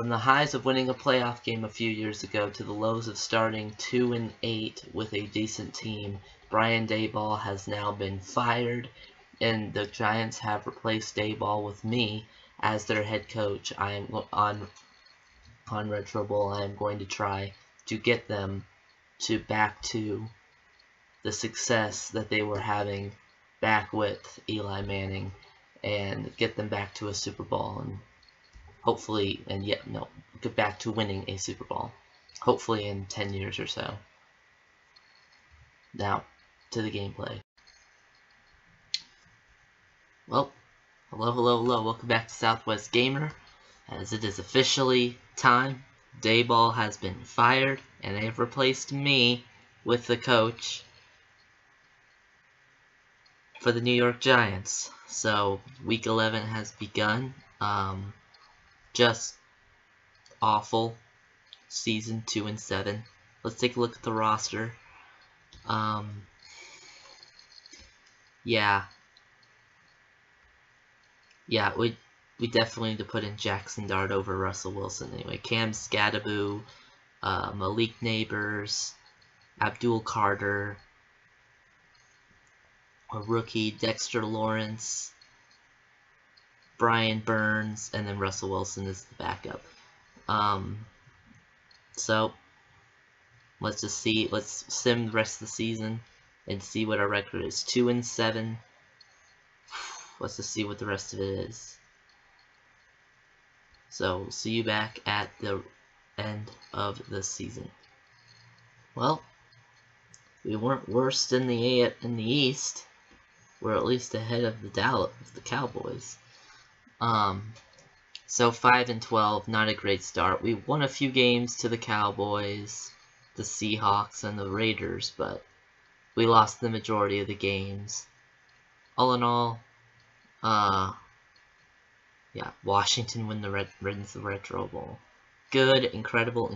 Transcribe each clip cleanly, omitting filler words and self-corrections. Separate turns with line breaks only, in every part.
From the highs of winning a playoff game a few years ago to the lows of starting 2-8 with a decent team, Brian Daboll has now been fired, and the Giants have replaced Daboll with me as their head coach. I am on Retro Bowl. I am going to try to get them back to the success that they were having back with Eli Manning, and get them back to a Super Bowl, and hopefully, get back to winning a Super Bowl. Hopefully in 10 years or so. Now, to the gameplay. Well, hello. Welcome back to Southwest Gamer. As it is officially time, Daboll has been fired, and they have replaced me with the coach for the New York Giants. So, Week 11 has begun. Just awful. Season 2-7. Let's take a look at the roster. Yeah, we definitely need to put in Jackson Dart over Russell Wilson. Anyway, Cam Skattebo, Malik Nabers, Abdul Carter, a rookie, Dexter Lawrence, Brian Burns, and then Russell Wilson is the backup. So let's sim the rest of the season and see what our record is. 2-7. Let's just see what the rest of it is. So see you back at the end of the season. Well, we weren't worse in the East. We're at least ahead of the Cowboys. So 5-12, not a great start. We won a few games to the Cowboys, the Seahawks, and the Raiders, but we lost the majority of the games. All in all, Washington wins the Retro Bowl. Good, incredible,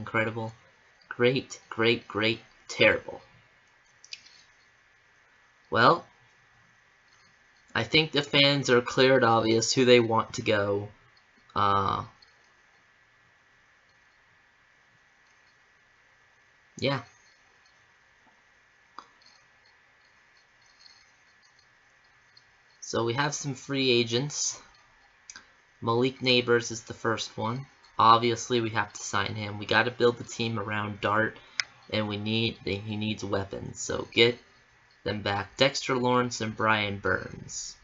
great, terrible. Well, I think the fans are clear and obvious who they want to go. Yeah. So we have some free agents. Malik Nabers is the first one. Obviously, we have to sign him. We got to build the team around Dart, and he needs weapons. So get them back. Dexter Lawrence and Brian Burns.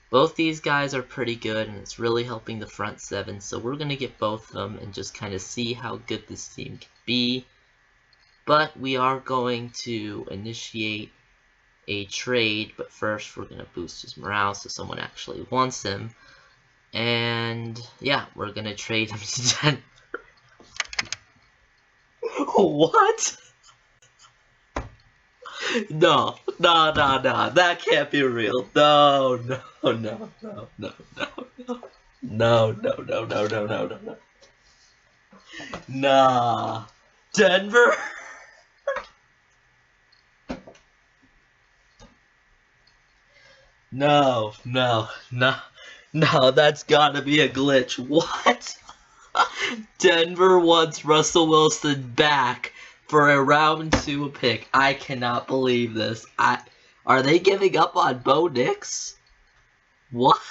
Both these guys are pretty good, and it's really helping the front seven. So we're going to get both of them and just kind of see how good this team can be. But we are going to initiate a trade. But first, we're going to boost his morale so someone actually wants him. And yeah, we're going to trade him to Denver. What? No, that can't be real. No. Nah. Denver? No, that's gotta be a glitch. What? Denver wants Russell Wilson back for a round 2 pick. I cannot believe this. Are they giving up on Bo Nix? What?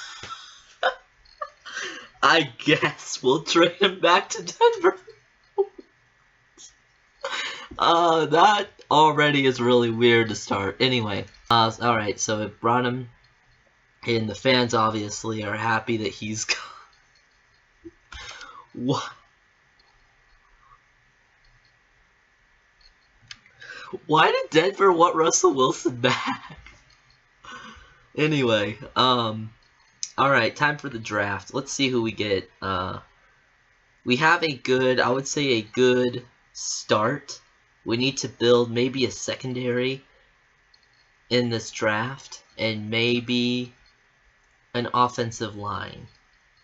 I guess we'll trade him back to Denver. That already is really weird to start. Anyway, alright, so it brought him in. The fans obviously are happy that he's gone. What? Why did Denver want Russell Wilson back? Anyway, alright, time for the draft. Let's see who we get. We have a good, I would say a good start. We need to build maybe a secondary in this draft, and maybe an offensive line.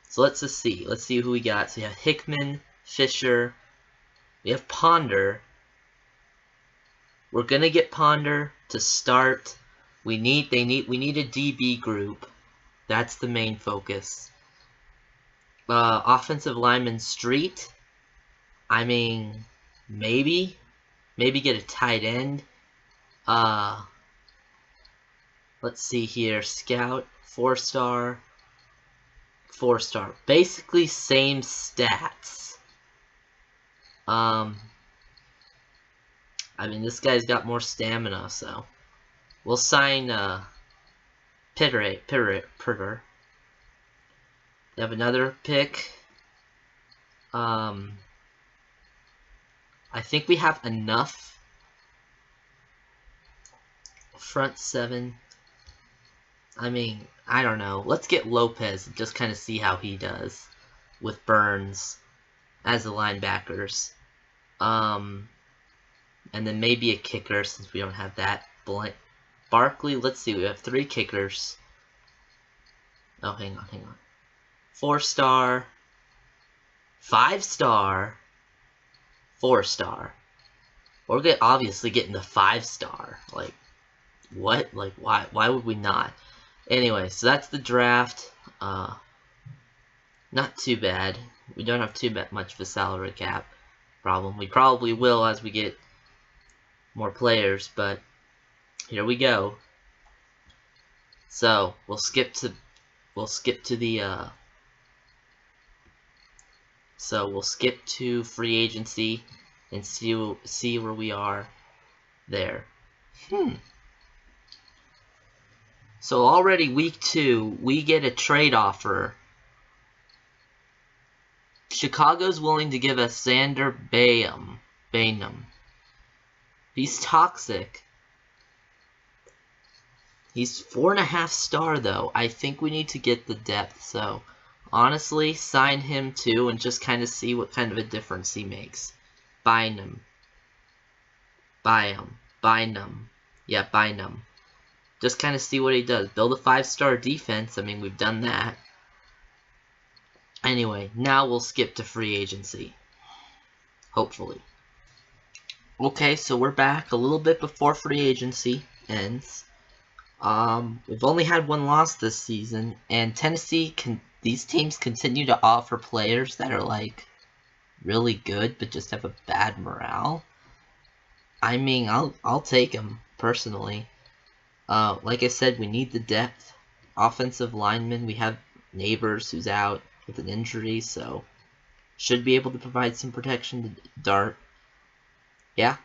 So let's just see. Let's see who we got. So we have Hickman, Fisher, we have Ponder. We're gonna get Ponder to start. We need a DB group. That's the main focus. Offensive lineman Street I mean, maybe get a tight end. Let's see here. Scout, 4-star, 4-star. Basically same stats. I mean, this guy's got more stamina, so we'll sign Pitter. We have another pick. I think we have enough. Front 7. I mean, I don't know. Let's get Lopez and just kind of see how he does with Burns as the linebackers. And then maybe a kicker since we don't have that. Barkley, let's see. We have 3 kickers. Oh, hang on. 4-star, 5-star, 4-star. We're obviously getting the 5-star. Like, what? Like, why would we not? Anyway, so that's the draft. Not too bad. We don't have too much of a salary cap problem. We probably will as we get more players, but here we go. So we'll skip to free agency and see where we are there. So already week 2, we get a trade offer. Chicago's willing to give us Xander Bainum. He's toxic. He's 4.5-star though. I think we need to get the depth, so honestly, sign him too and just kind of see what kind of a difference he makes. Bynum. Yeah, Bynum. Just kind of see what he does. Build a 5-star defense. I mean, we've done that. Anyway, now we'll skip to free agency. Hopefully. Okay, so we're back a little bit before free agency ends. We've only had 1 loss this season, and these teams continue to offer players that are like really good but just have a bad morale. I mean, I'll take them personally. Like I said, we need the depth. Offensive lineman, we have Neighbors who's out with an injury, so should be able to provide some protection to Dart. Yeah.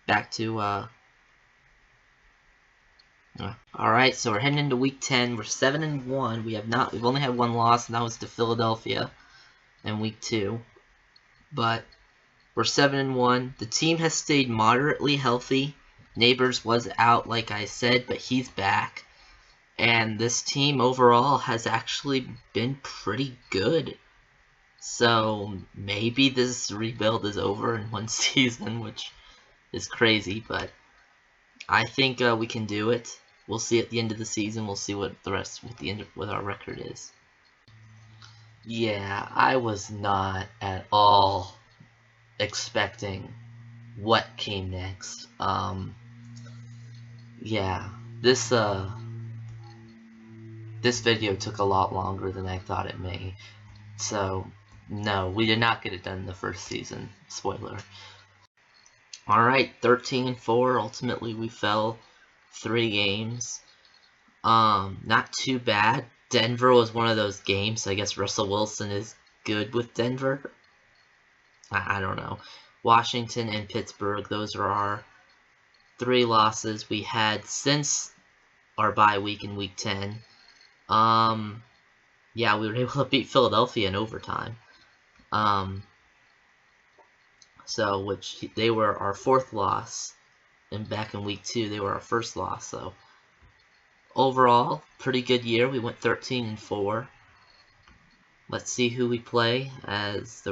Back to alright, so we're heading into week 10. We're 7-1. We've only had 1 loss, and that was to Philadelphia in week 2. But we're 7-1. The team has stayed moderately healthy. Neighbors was out, like I said, but he's back. And this team overall has actually been pretty good. So maybe this rebuild is over in 1 season, which is crazy, but I think we can do it. We'll see at the end of the season. We'll see what what our record is. Yeah, I was not at all expecting what came next. Yeah, this video took a lot longer than I thought it may. So, no, we did not get it done in the first season. Spoiler. Alright, 13-4. Ultimately, we fell 3 games. Not too bad. Denver was one of those games. I guess Russell Wilson is good with Denver. I don't know. Washington and Pittsburgh, those are our 3 losses we had since our bye week in week 10. Yeah, we were able to beat Philadelphia in overtime. So, which they were our 4th loss, and back in week 2 they were our 1st loss. So, overall, pretty good year. We went 13-4. Let's see who we play as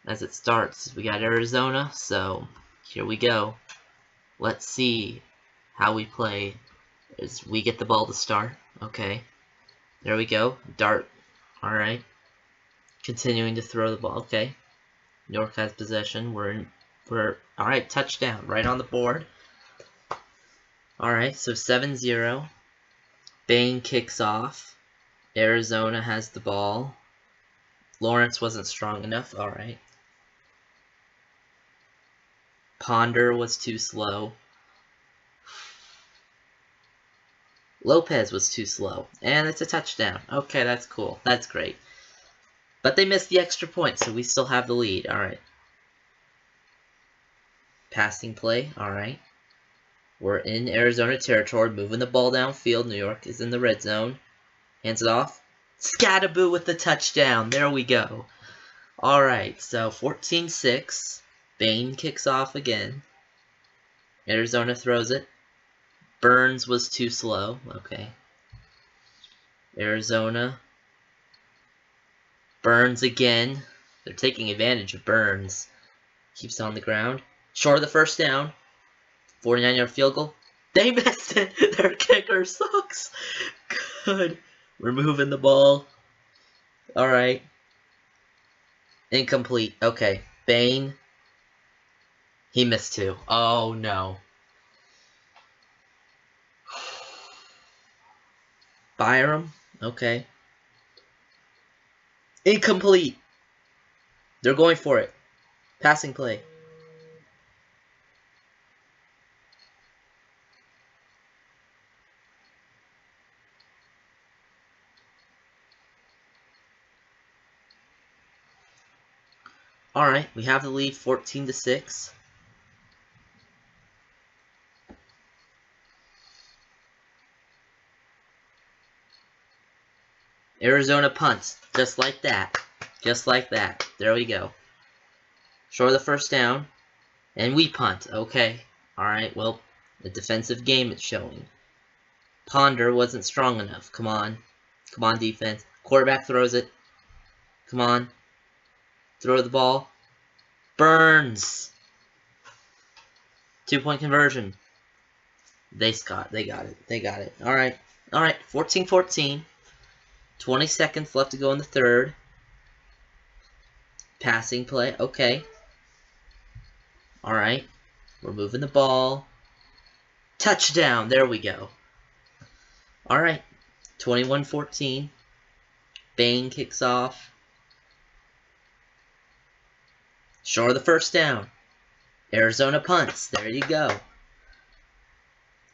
it starts. We got Arizona, so here we go. Let's see how we play as we get the ball to start. Okay, there we go. Dart. All right, continuing to throw the ball. Okay, New York has possession. We're all right. Touchdown, right on the board. All right, so 7-0. Bain kicks off. Arizona has the ball. Lawrence wasn't strong enough. Alright. Ponder was too slow. Lopez was too slow. And it's a touchdown. Okay, that's cool. That's great. But they missed the extra point, so we still have the lead. Alright. Passing play. Alright. We're in Arizona territory, moving the ball downfield. New York is in the red zone. Hands it off. Scatterboo with the touchdown. There we go. Alright, so 14-6. Bain kicks off again. Arizona throws it. Burns was too slow. Okay. Arizona. Burns again. They're taking advantage of Burns. Keeps on the ground. Short of the first down. 49-yard field goal. They missed it! Their kicker sucks! Good. We're moving the ball. Alright. Incomplete. Okay. Bain. He missed two. Oh, no. Byram. Okay. Incomplete. They're going for it. Passing play. Alright, we have the lead 14-6. Arizona punts. Just like that. Just like that. There we go. Short of the first down. And we punt. Okay. Alright, well, the defensive game it's showing. Ponder wasn't strong enough. Come on. Come on, defense. Quarterback throws it. Come on. Throw the ball. Burns. 2-point conversion. They got it. They got it. Alright. Alright. 14-14. 20 seconds left to go in the third. Passing play. Okay. Alright. We're moving the ball. Touchdown. There we go. Alright. 21-14. Bain kicks off. Short of the first down. Arizona punts. There you go.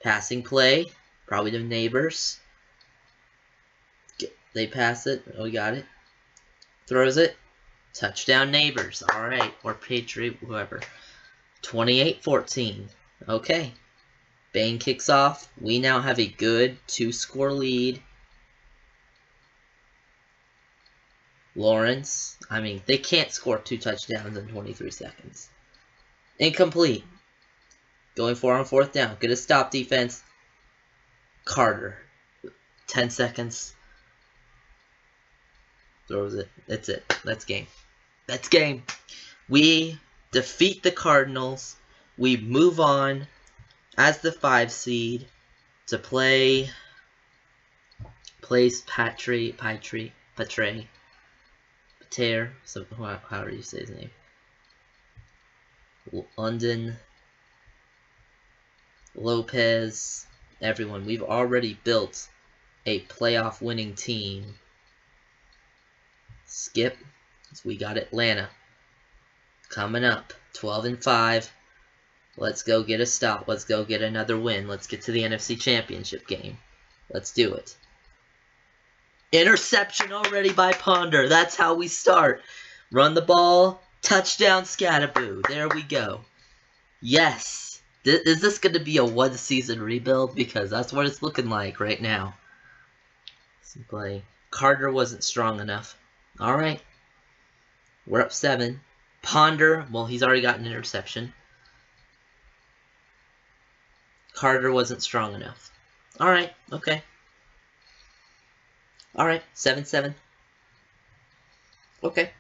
Passing play. Probably to Neighbors. They pass it. Oh, we got it. Throws it. Touchdown Neighbors. Alright. Or Patriot, whoever. 28-14. Okay. Bain kicks off. We now have a good 2-score lead. Lawrence. I mean, they can't score 2 touchdowns in 23 seconds. Incomplete. Going for on 4th down. Good to stop defense. Carter. 10 seconds. Throws it. That's it. That's game. That's game. We defeat the Cardinals. We move on as the 5 seed to plays Patre, so however you say his name. London, Lopez, everyone. We've already built a playoff winning team. Skip. We got Atlanta coming up. 12-5. Let's go get a stop. Let's go get another win. Let's get to the NFC Championship game. Let's do it. Interception already by Ponder. That's how we start. Run the ball. Touchdown Scatterboo. There we go. Yes. Is this going to be a one-season rebuild? Because that's what it's looking like right now. Play. Carter wasn't strong enough. Alright. We're up 7. Ponder. Well, he's already got an interception. Carter wasn't strong enough. Alright. Okay. Alright, 7-7. Okay.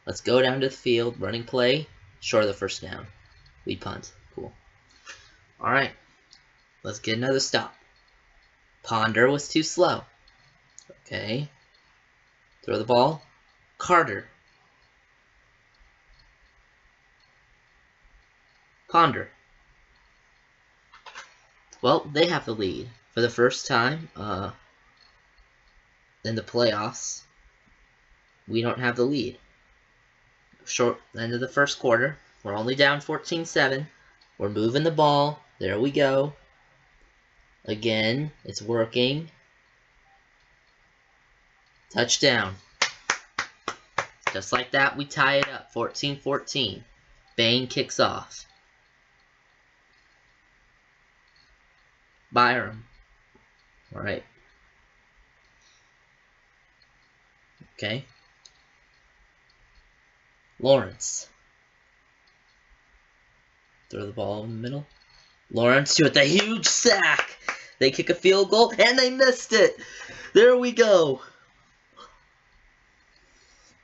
Let's go down to the field. Running play. Short of the first down. We punt. Cool. Alright. Let's get another stop. Ponder was too slow. Okay. Throw the ball. Carter. Ponder. Well, they have the lead. For the first time, in the playoffs. we don't have the lead. Short end of the first quarter. We're only down 14-7. We're moving the ball. There we go. Again, it's working. Touchdown. Just like that, we tie it up. 14-14. Bain kicks off. Byram. All right. Okay. Lawrence. Throw the ball in the middle. Lawrence with a huge sack. They kick a field goal, and they missed it. There we go.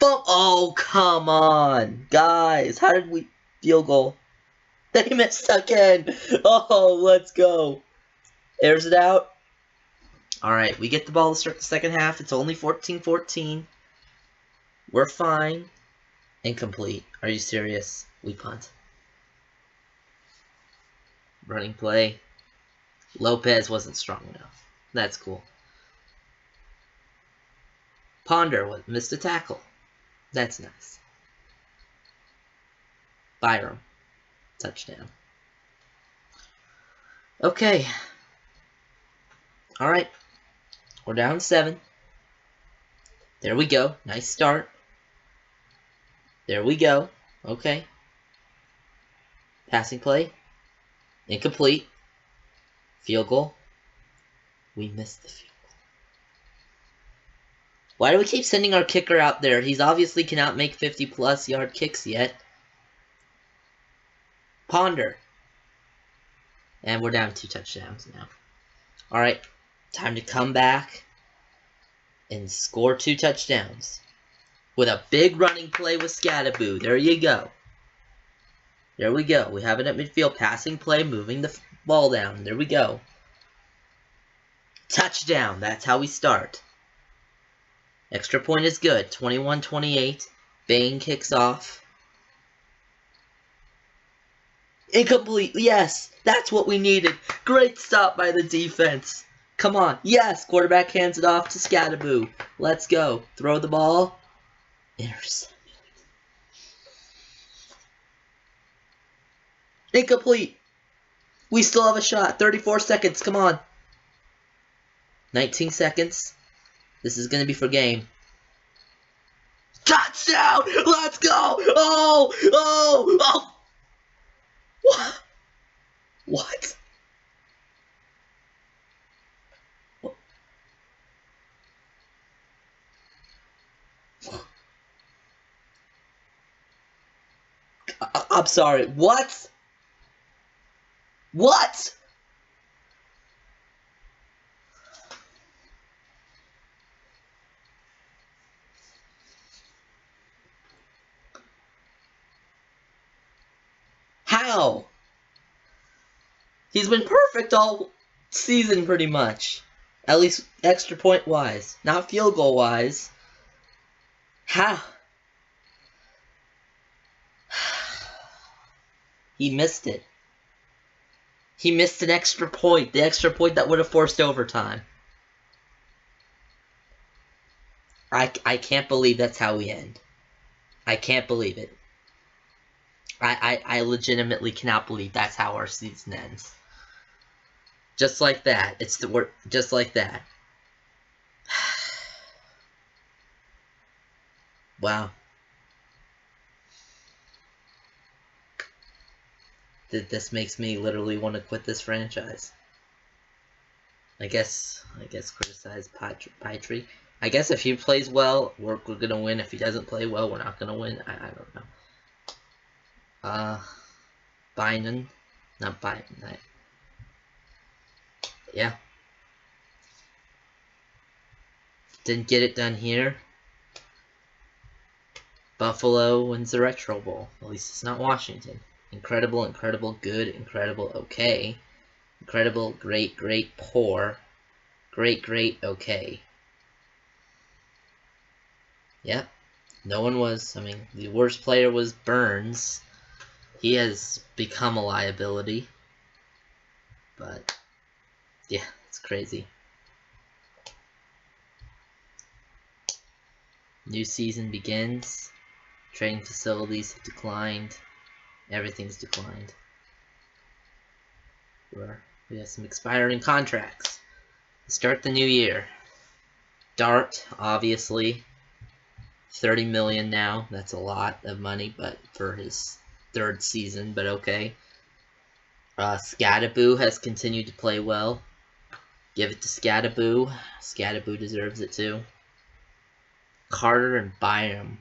Oh, come on. Guys, how did we... Field goal. They missed again. Oh, let's go. Airs it out. All right, we get the ball to start the second half. It's only 14-14. We're fine. Incomplete. Are you serious? We punt. Running play. Lopez wasn't strong enough. That's cool. Ponder missed a tackle. That's nice. Byram. Touchdown. Okay. Alright. We're down 7. There we go. Nice start. There we go. Okay. Passing play. Incomplete. Field goal. We missed the field goal. Why do we keep sending our kicker out there? He's obviously cannot make 50-plus yard kicks yet. Ponder. And we're down 2 touchdowns now. Alright. Time to come back and score 2 touchdowns. With a big running play with Scattaboo. There you go. There we go. We have it at midfield. Passing play, moving the ball down. There we go. Touchdown. That's how we start. Extra point is good. 21-28. Bain kicks off. Incomplete. Yes. That's what we needed. Great stop by the defense. Come on. Yes. Quarterback hands it off to Scattaboo. Let's go. Throw the ball. Intercept. Incomplete. We still have a shot. 34 seconds. Come on. 19 seconds. This is going to be for game. Touchdown! Let's go! Oh! Oh! Oh! What? What? I'm sorry. What? What? How? He's been perfect all season, pretty much. At least extra point wise. Not field goal wise. How? He missed it. He missed an extra point. The extra point that would have forced overtime. I can't believe that's how we end. I can't believe it. I legitimately cannot believe that's how our season ends. Just like that. It's the word. Just like that. Wow. This makes me literally want to quit this franchise. I guess criticize Pietri. I guess if he plays well, we're gonna win. If he doesn't play well, we're not gonna win. I don't know. Bynum. Not Bynum. Yeah. Didn't get it done here. Buffalo wins the Retro Bowl. At least it's not Washington. Incredible, incredible, good, incredible, okay. Incredible, great, great, poor. Great, great, okay. Yep. No one was. I mean, the worst player was Burns. He has become a liability. But, yeah, it's crazy. New season begins. Trading facilities have declined. Everything's declined. We have some expiring contracts. Start the new year. Dart, obviously. 30 million now. That's a lot of money, but for his third season, but okay. Scadaboo has continued to play well. Give it to Scadaboo. Scadaboo deserves it too. Carter and Bynum.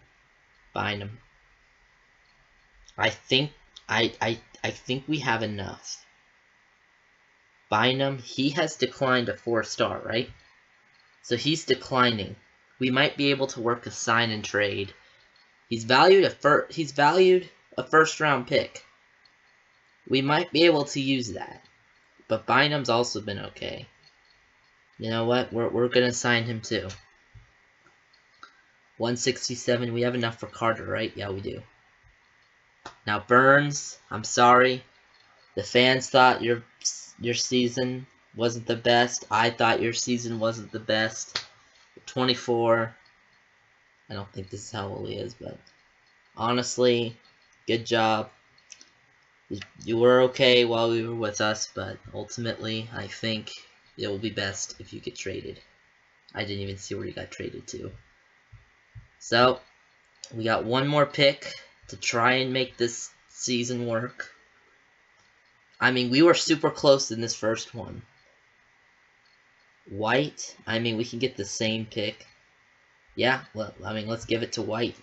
I think we have enough. Bynum, he has declined a 4-star, right? So he's declining. We might be able to work a sign and trade. He's valued a first-round pick. We might be able to use that. But Bynum's also been okay. You know what? We're gonna sign him too. 167. We have enough for Carter, right? Yeah, we do. Now Burns, I'm sorry. The fans thought your season wasn't the best. I thought your season wasn't the best. 24. I don't think this is how old he is, but honestly, good job. You were okay while we were with us, but ultimately, I think it will be best if you get traded. I didn't even see where you got traded to. So, we got one more pick to try and make this season work. I mean, we were super close in this first one. White, I mean, we can get the same pick. Yeah, well, I mean, let's give it to White.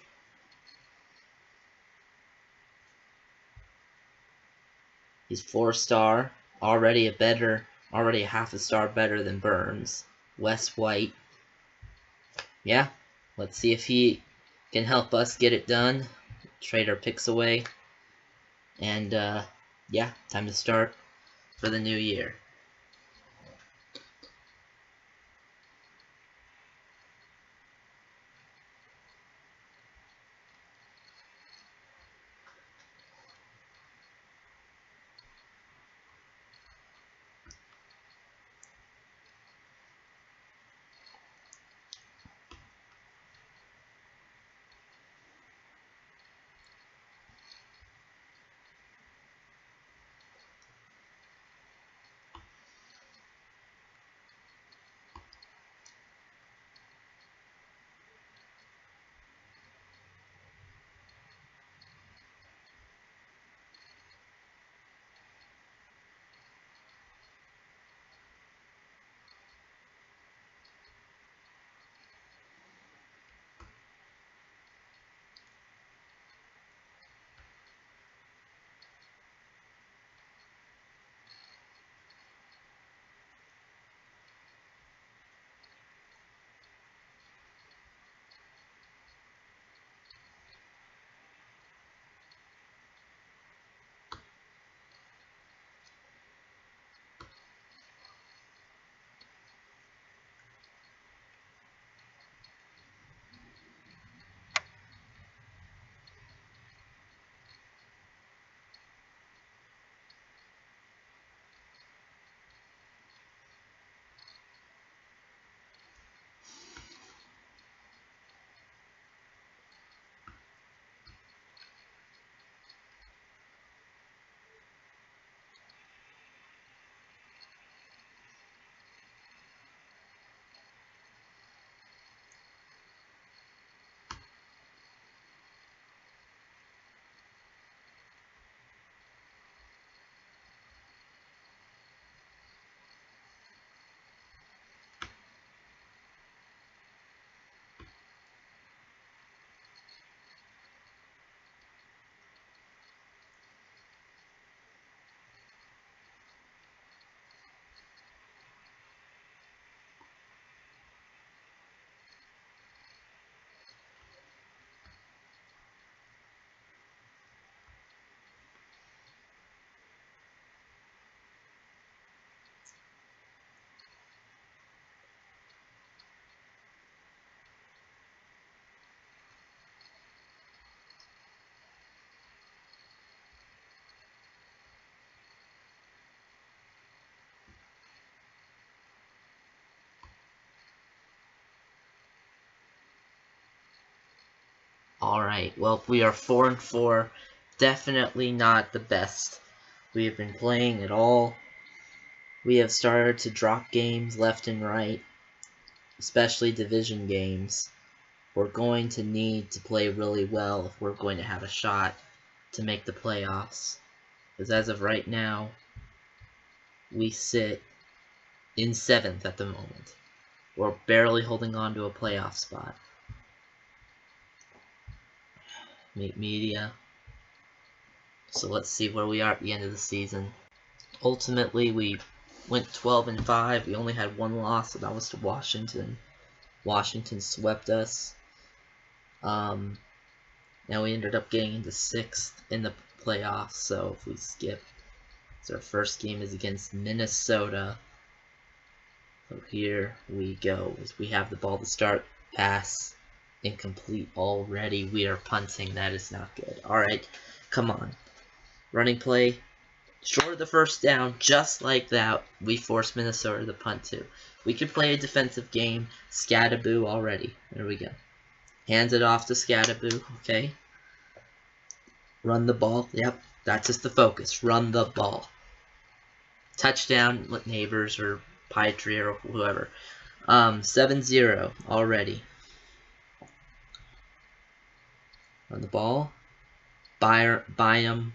He's 4-star, already a half a star better than Burns. Wes White. Yeah, let's see if he can help us get it done. Trade our picks away. And, yeah, time to start for the new year. Alright, well, we are 4-4. Definitely not the best we have been playing at all. We have started to drop games left and right, especially division games. We're going to need to play really well if we're going to have a shot to make the playoffs. Because as of right now, we sit in 7th at the moment. We're barely holding on to a playoff spot. Meet media. So let's see where we are at the end of the season. Ultimately, we went 12-5. We only had one loss, and that was to Washington. Washington swept us. Now we ended up getting into 6th in the playoffs, so if we skip, so our first game is against Minnesota. So here we go. We have the ball to start. Pass. Incomplete already. We are punting. That is not good. Alright, come on. Running play. Short of the first down. Just like that, we force Minnesota to punt too. We could play a defensive game. Scataboo already. There we go. Hands it off to Scataboo. Okay. Run the ball. Yep. That's just the focus. Run the ball. Touchdown. Let Neighbors or Pietri or whoever. 7-0 already. Run the ball. Bynum.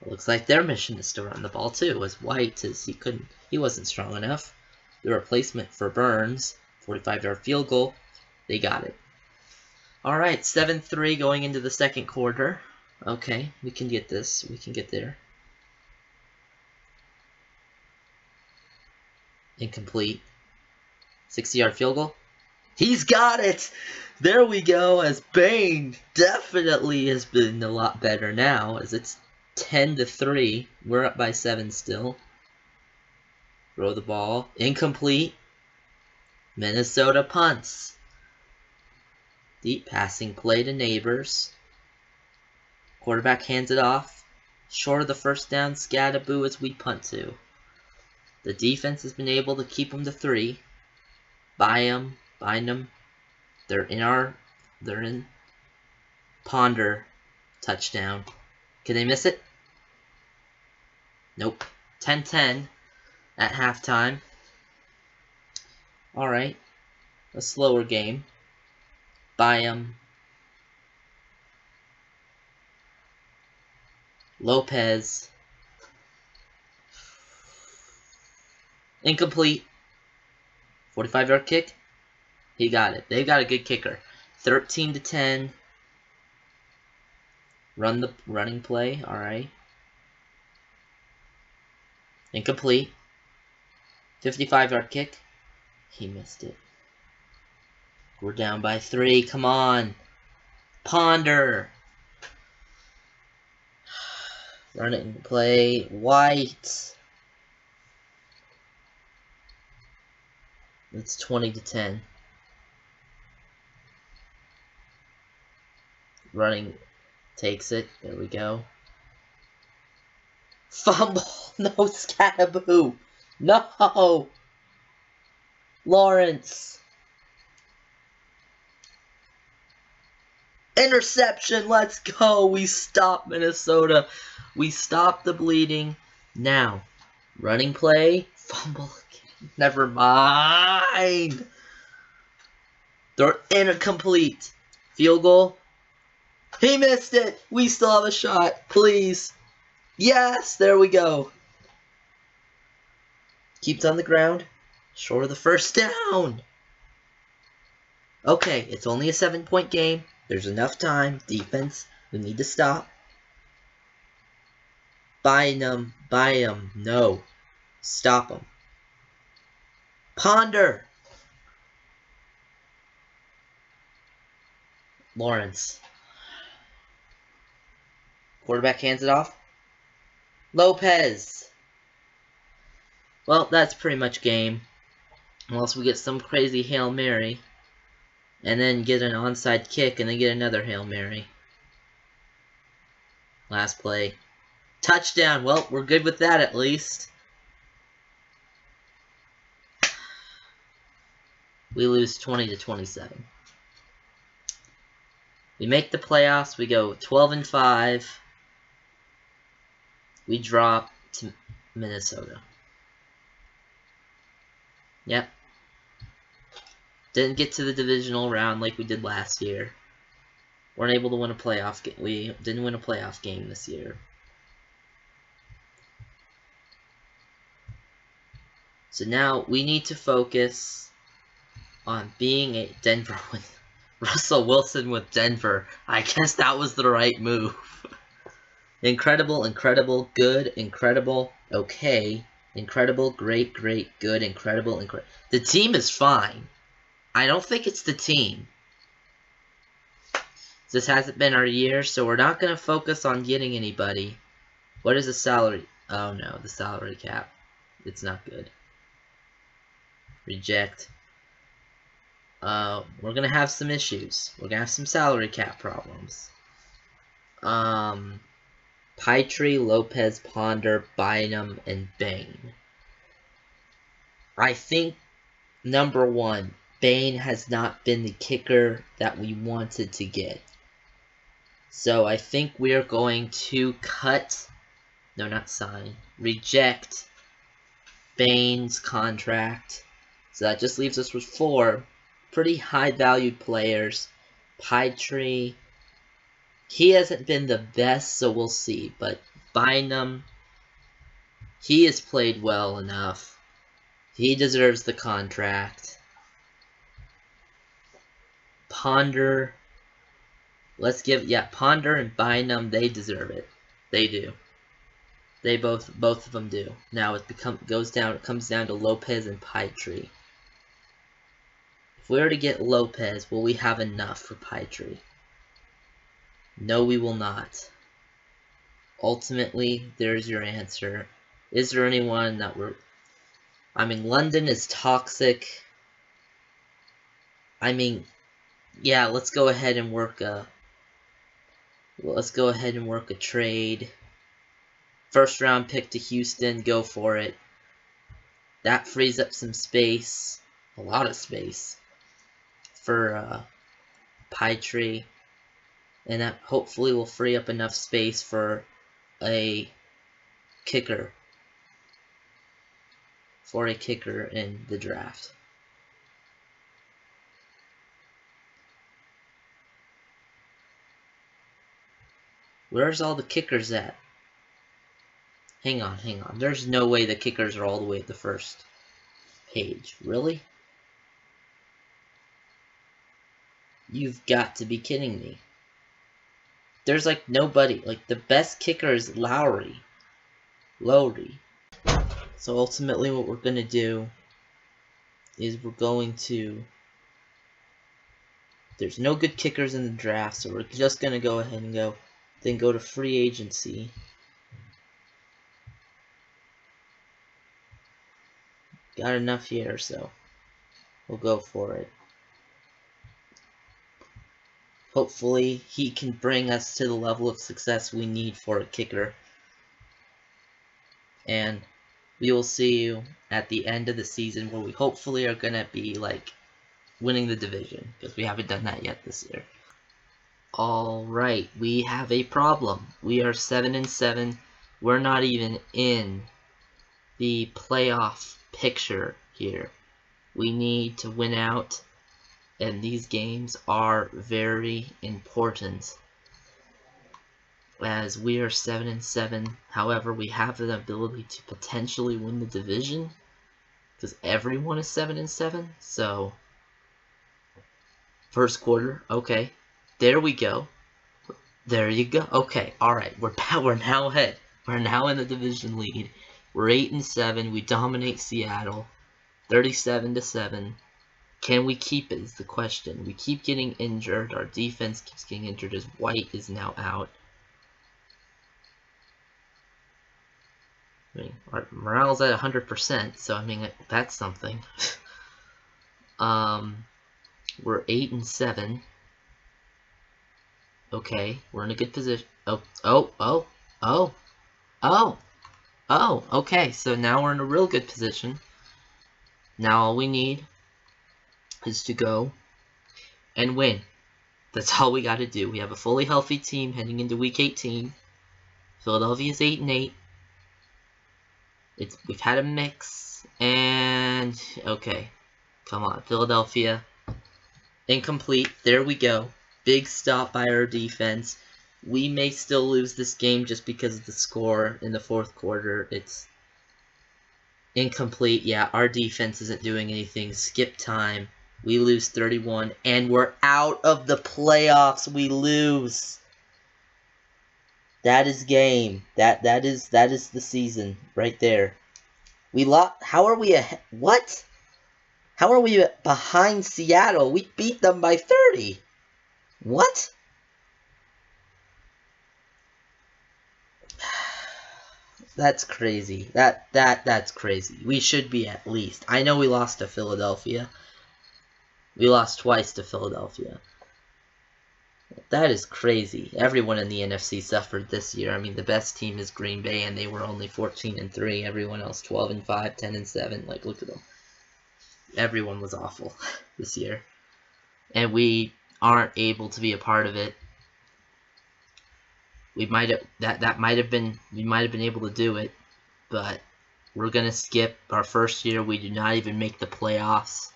Looks like their mission is to run the ball too. As White, as he wasn't strong enough. The replacement for Burns, 45-yard field goal. They got it. All right, 7-3 going into the second quarter. Okay, we can get this. We can get there. Incomplete. 60-yard field goal. He's got it! There we go, as Bane definitely has been a lot better now, as it's 10-3. We're up by 7 still. Throw the ball. Incomplete. Minnesota punts. Deep passing play to Neighbors. Quarterback hands it off. Short of the first down, Scataboo as we punt to. The defense has been able to keep them to 3. Bynum. They're in Ponder. Touchdown. Can they miss it? Nope. 10-10 at halftime. Alright. A slower game. Lopez. Incomplete. 45-yard kick. He got it. They've got a good kicker. 13-10. Running play. Alright. Incomplete. 55-yard kick. He missed it. We're down by 3. Come on. Ponder. Running play. White. It's 20-10. Running takes it. There we go. Fumble. No, Scataboo. No. Lawrence. Interception. Let's go. We stop Minnesota. We stop the bleeding. Now, running play. Fumble. Never mind. They're incomplete. Field goal. He missed it. We still have a shot. Please. Yes. There we go. Keeps on the ground. Short of the first down. Okay. It's only a 7-point game. There's enough time. Defense. We need to stop. Bynum. No. Stop him. Ponder. Lawrence. Quarterback hands it off. Lopez. Well, that's pretty much game. Unless we get some crazy Hail Mary. And then get an onside kick and then get another Hail Mary. Last play. Touchdown. Well, we're good with that at least. We lose 20-27. We make the playoffs. We go 12-5. We drop to Minnesota. Yep. Didn't get to the divisional round like we did last year. Weren't able to win a playoff game. We didn't win a playoff game this year. So now we need to focus on being a Denver with Russell Wilson with Denver. I guess that was the right move. Incredible, incredible, good, incredible, okay, incredible, great, great, good, incredible, incredible. The team is fine. I don't think it's the team. This hasn't been our year, so we're not going to focus on getting anybody. What is the salary? Oh no, the salary cap. It's not good. Reject. We're going to have some issues. We're going to have some salary cap problems. Pitre, Lopez, Ponder, Bynum, and Bain. I think, number one, Bain has not been the kicker that we wanted to get. So I think we are going to cut, no, not sign, reject Bain's contract. So that just leaves us with 4 pretty high-valued players. Pitre, he hasn't been the best, so we'll see. But Bynum, he has played well enough. He deserves the contract. Ponder, let's give, yeah, Ponder and Bynum, they deserve it. They do. They both of them do. Now it comes down to Lopez and Pitre. If we were to get Lopez, will we have enough for Pitre? No, we will not. Ultimately, there's your answer. Is there anyone that we're... I mean, London is toxic. I mean, yeah, let's go ahead and work a... Let's go ahead and work a trade. First round pick to Houston, go for it. That frees up some space. A lot of space. For Pitre. And that hopefully will free up enough space for a kicker. For a kicker in the draft. Where's all the kickers at? Hang on. There's no way the kickers are all the way at the first page. Really? You've got to be kidding me. There's like nobody. Like the best kicker is Lowry. So ultimately what we're going to do is we're going to... There's no good kickers in the draft, so we're just going to go ahead and go to free agency. Got enough here, so we'll go for it. Hopefully he can bring us to the level of success we need for a kicker. And we will see you at the end of the season where we hopefully are going to be like winning the division, because we haven't done that yet this year. Alright, we have a problem. We are 7-7. We're not even in the playoff picture here. We need to win out, and these games are very important. As we are 7-7, however, we have the ability to potentially win the division, because everyone is 7-7. So, first quarter, okay, there we go. There you go. Okay, all right, we're now ahead. We're now in the division lead. We're 8-7. We dominate Seattle, 37-7. Can we keep it is the question. We keep getting injured. Our defense keeps getting injured as White is now out. I mean, our morale's at 100%, so I mean, that's something. We're 8-7. Okay, we're in a good position. Okay, so now we're in a real good position. Now all we need is to go and win. That's all we got to do. We have a fully healthy team heading into Week 18. Philadelphia's 8-8. We've had a mix, and okay, come on, Philadelphia, incomplete. There we go. Big stop by our defense. We may still lose this game just because of the score in the fourth quarter. It's incomplete. Yeah, our defense isn't doing anything. Skip time. We lose 31, and we're out of the playoffs. We lose. That is game. That is the season right there. We lost. How are we ahead? What? How are we behind Seattle? We beat them by 30. What? That's crazy. That's crazy. We should be at least. I know we lost to Philadelphia. We lost twice to Philadelphia. That is crazy. Everyone in the NFC suffered this year. I mean, the best team is Green Bay, and they were only 14-3. Everyone else 12-5, 10-7. Like, look at them. Everyone was awful this year, and we aren't able to be a part of it. We might have we might have been able to do it, but we're gonna skip our first year. We do not even make the playoffs.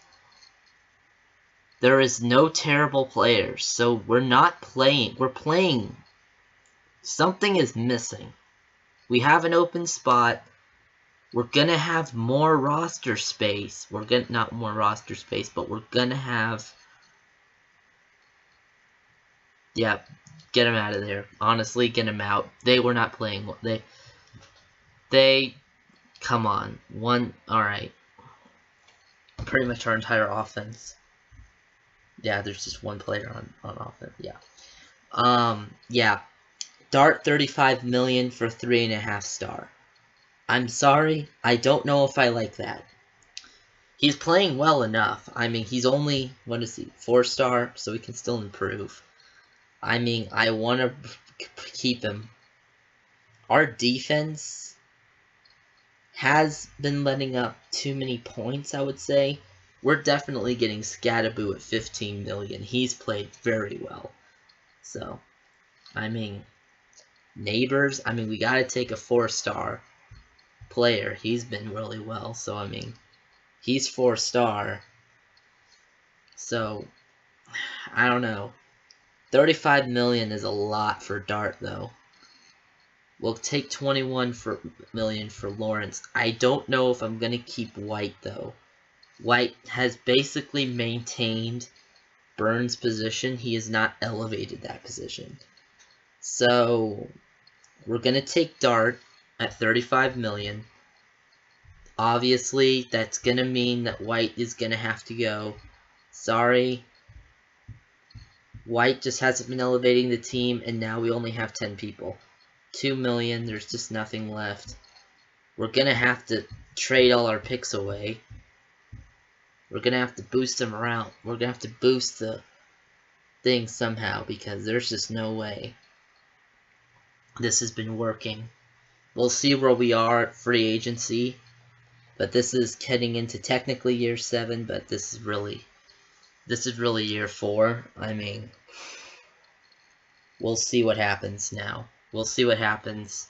There is no terrible players, so we're not playing. We're playing. Something is missing. We have an open spot. We're gonna have more roster space. Not more roster space, but we're gonna have. Yeah, get them out of there. Honestly, get them out. They were not playing. They. Come on. Alright. Pretty much our entire offense. Yeah, there's just one player on offense. Yeah. Yeah. Dart 35 million for 3.5 star. I'm sorry. I don't know if I like that. He's playing well enough. I mean, he's only, what is he, 4 star, so he can still improve. I mean, I want to keep him. Our defense has been letting up too many points, I would say. We're definitely getting Scatterboo at 15 million. He's played very well. So, I mean, Neighbors, I mean, we got to take a 4-star player. He's been really well. So, I mean, he's 4-star. So, I don't know. 35 million is a lot for Dart, though. We'll take 21 million for Lawrence. I don't know if I'm going to keep White, though. White has basically maintained Burns' position. He has not elevated that position. So, we're going to take Dart at 35 million. Obviously, that's going to mean that White is going to have to go. Sorry. White just hasn't been elevating the team, and now we only have 10 people. 2 million, there's just nothing left. We're going to have to trade all our picks away. We're going to have to boost them around. We're going to have to boost the thing somehow, because there's just no way this has been working. We'll see where we are at free agency, but this is heading into technically year 7, but this is really year 4. I mean, we'll see what happens now. We'll see what happens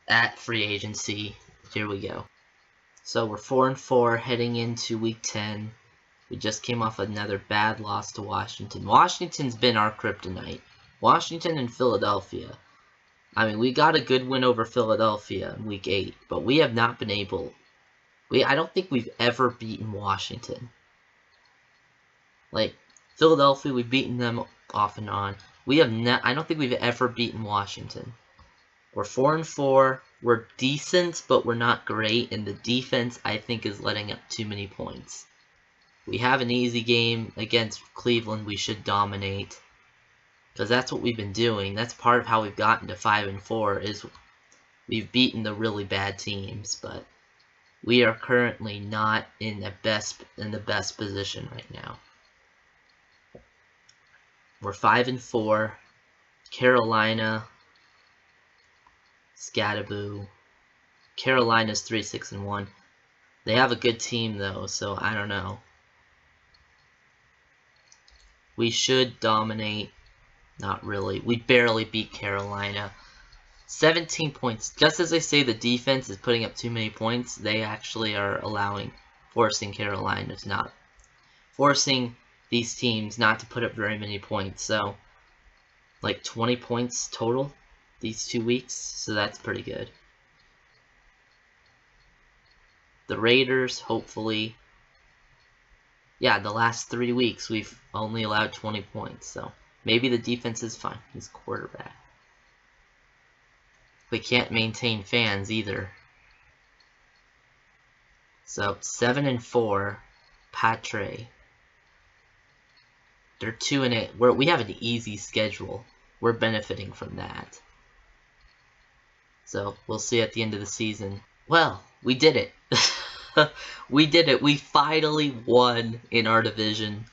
at free agency. Here we go. So we're 4-4 heading into week 10. We just came off another bad loss to Washington. Washington's been our kryptonite. Washington and Philadelphia. I mean, we got a good win over Philadelphia in week 8, but we have not been able. I don't think we've ever beaten Washington. Like, Philadelphia, we've beaten them off and on. I don't think we've ever beaten Washington. We're 4-4. We're decent, but we're not great. And the defense, I think, is letting up too many points. We have an easy game against Cleveland. We should dominate. Because that's what we've been doing. That's part of how we've gotten to 5-4, is we've beaten the really bad teams. But we are currently not in the best position right now. We're 5-4. Carolina, Scatterboo. Carolina's 3-6-1. They have a good team though, so I don't know. We should dominate. Not really. We barely beat Carolina. 17 points. Just as they say the defense is putting up too many points, they actually are forcing Carolina to not, forcing these teams not to put up very many points. So, like 20 points total these 2 weeks, so that's pretty good. The Raiders, hopefully, yeah, the last 3 weeks we've only allowed 20 points, so maybe the defense is fine. He's quarterback. We can't maintain fans either. So 7-4, Patre. They're 2-8. We have an easy schedule. We're benefiting from that. So we'll see at the end of the season. Well, we did it. We did it. We finally won in our division.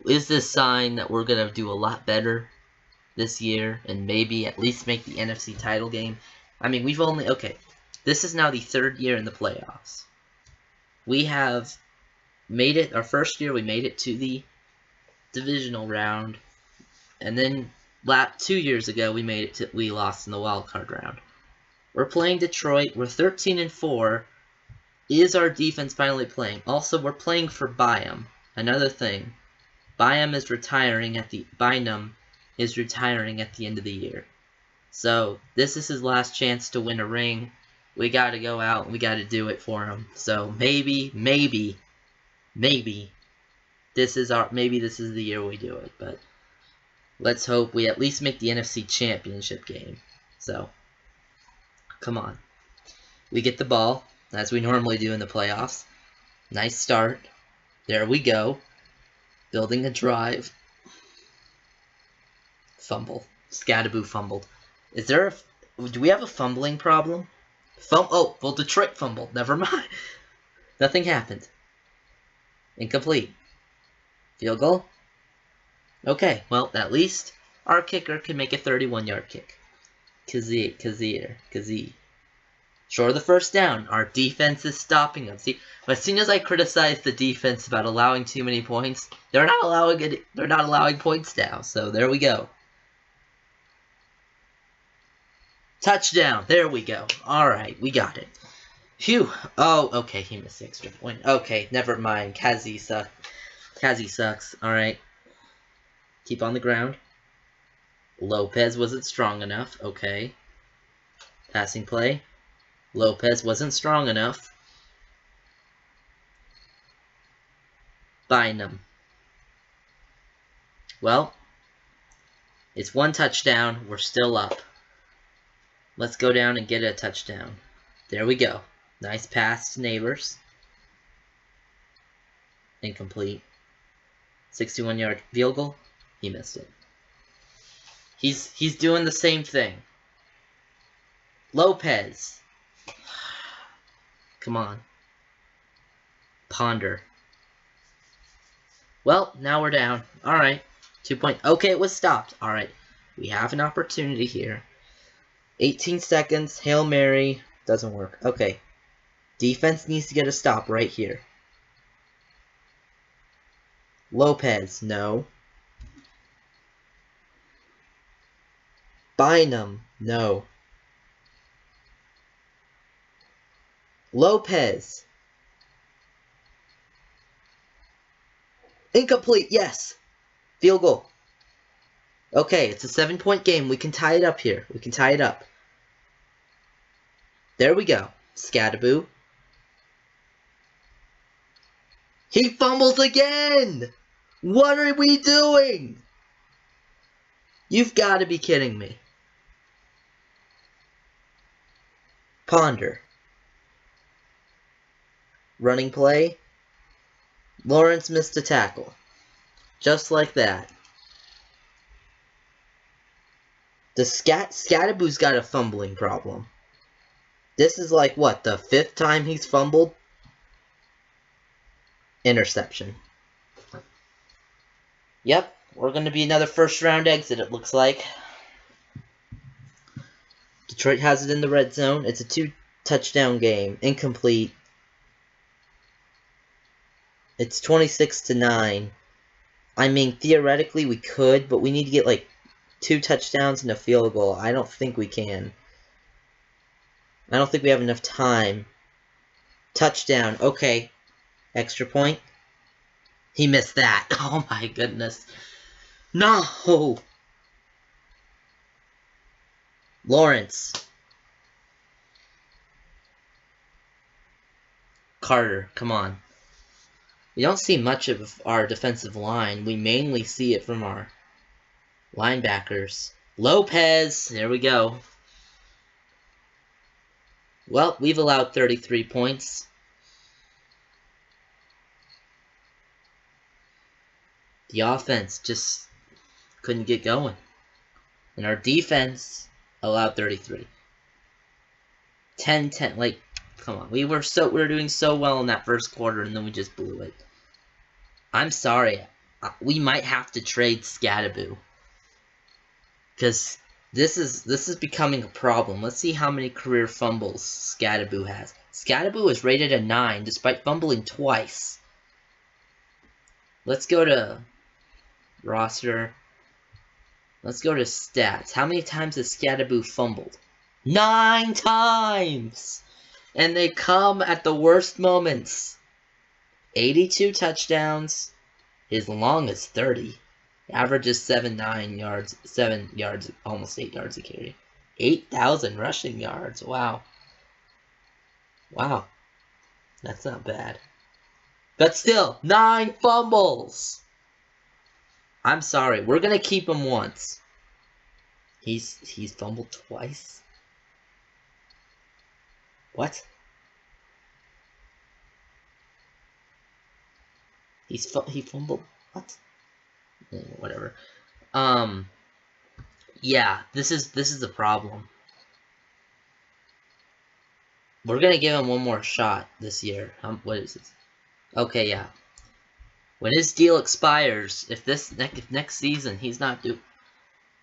Is this a sign that we're gonna do a lot better this year and maybe at least make the NFC title game? I mean, this is now the 3rd year in the playoffs. We have made it, our first year we made it to the divisional round, and then 2 years ago we lost in the wild card round. We're playing Detroit, we're 13-4. Is our defense finally playing? Also, we're playing for Bynum. Another thing, Bynum is retiring at the end of the year. So, this is his last chance to win a ring. We gotta go out and we gotta do it for him. So, maybe this is the year we do it. But, let's hope we at least make the NFC Championship game. So, come on. We get the ball, as we normally do in the playoffs. Nice start. There we go. Building a drive. Fumble. Scadaboo fumbled. Do we have a fumbling problem? Oh, well, Detroit fumbled. Never mind. Nothing happened. Incomplete. Field goal? Okay, well, at least our kicker can make a 31-yard kick. Kazir. Short of the first down. Our defense is stopping them. See, as soon as I criticize the defense about allowing too many points, they're not allowing points now. So there we go. Touchdown. There we go. All right, we got it. Phew. Oh, okay. He missed the extra point. Okay, never mind. Kazi sucks. All right. Keep on the ground. Lopez wasn't strong enough. Okay. Passing play. Lopez wasn't strong enough. Bynum. Well, it's 1 touchdown. We're still up. Let's go down and get a touchdown. There we go. Nice pass to Neighbors. Incomplete. 61-yard field goal. He missed it. He's doing the same thing. Lopez. Come on. Ponder. Well, now we're down. Alright. 2 point. Okay, it was stopped. Alright. We have an opportunity here. 18 seconds. Hail Mary. Doesn't work. Okay. Defense needs to get a stop right here. Lopez. No. Bynum. No. Lopez. Incomplete. Yes. Field goal. Okay, it's a 7-point game. We can tie it up here. We can tie it up. There we go. Scadaboo. He fumbles again! What are we doing? You've got to be kidding me. Ponder. Running play. Lawrence missed a tackle. Just like that. Scadaboo's got a fumbling problem. This is like, what, the 5th time he's fumbled? Interception. Yep, we're going to be another first-round exit, it looks like. Detroit has it in the red zone. It's a 2-touchdown game. Incomplete. It's 26-9. I mean, theoretically we could, but we need to get like 2 touchdowns and a field goal. I don't think we can. I don't think we have enough time. Touchdown. Okay. Extra point. He missed that. Oh my goodness. No! Lawrence. Carter, come on. We don't see much of our defensive line. We mainly see it from our linebackers. Lopez! There we go. Well, we've allowed 33 points. The offense just couldn't get going. And our defense allowed 33. 10-10. Like, come on. We were doing so well in that first quarter, and then we just blew it. I'm sorry. We might have to trade Scadaboo. Because this is becoming a problem. Let's see how many career fumbles Scadaboo has. Scadaboo is rated a 9 despite fumbling twice. Let's go to roster. Let's go to stats. How many times has Scadaboo fumbled? 9 times! And they come at the worst moments. 82 touchdowns. His long is 30. Averages 7 yards, almost 8 yards a carry. 8,000 rushing yards. Wow. Wow. That's not bad. But still, 9 fumbles! I'm sorry. We're going to keep him once. He's fumbled twice? What? He fumbled? What? Whatever. Yeah, this is the problem. We're gonna give him one more shot this year. What is this? Okay, yeah. When his deal expires, if next season he's not due,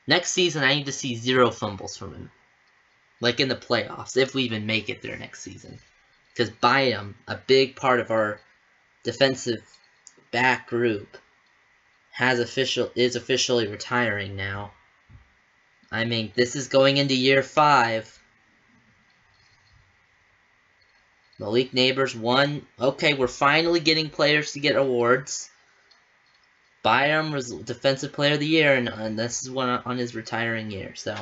next season I need to see 0 fumbles from him, like in the playoffs, if we even make it there next season. Because Byam, a big part of our defensive back group, is officially retiring now. I mean, this is going into year 5. Malik Neighbors won. Okay, we're finally getting players to get awards. Byam was Defensive Player of the Year, and this is one on his retiring year. So,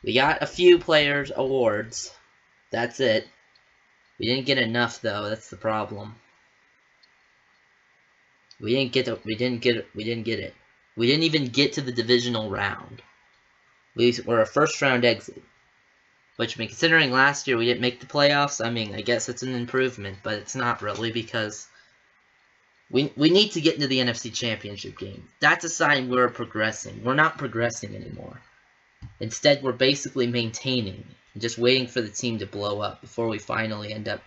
we got a few players awards. That's it. We didn't get enough, though. That's the problem. We didn't get it. We didn't even get to the divisional round. We were a first-round exit. Which, I mean, considering last year we didn't make the playoffs, I mean, I guess it's an improvement, but it's not really, because we need to get into the NFC Championship game. That's a sign we're progressing. We're not progressing anymore. Instead, we're basically maintaining, just waiting for the team to blow up before we finally end up.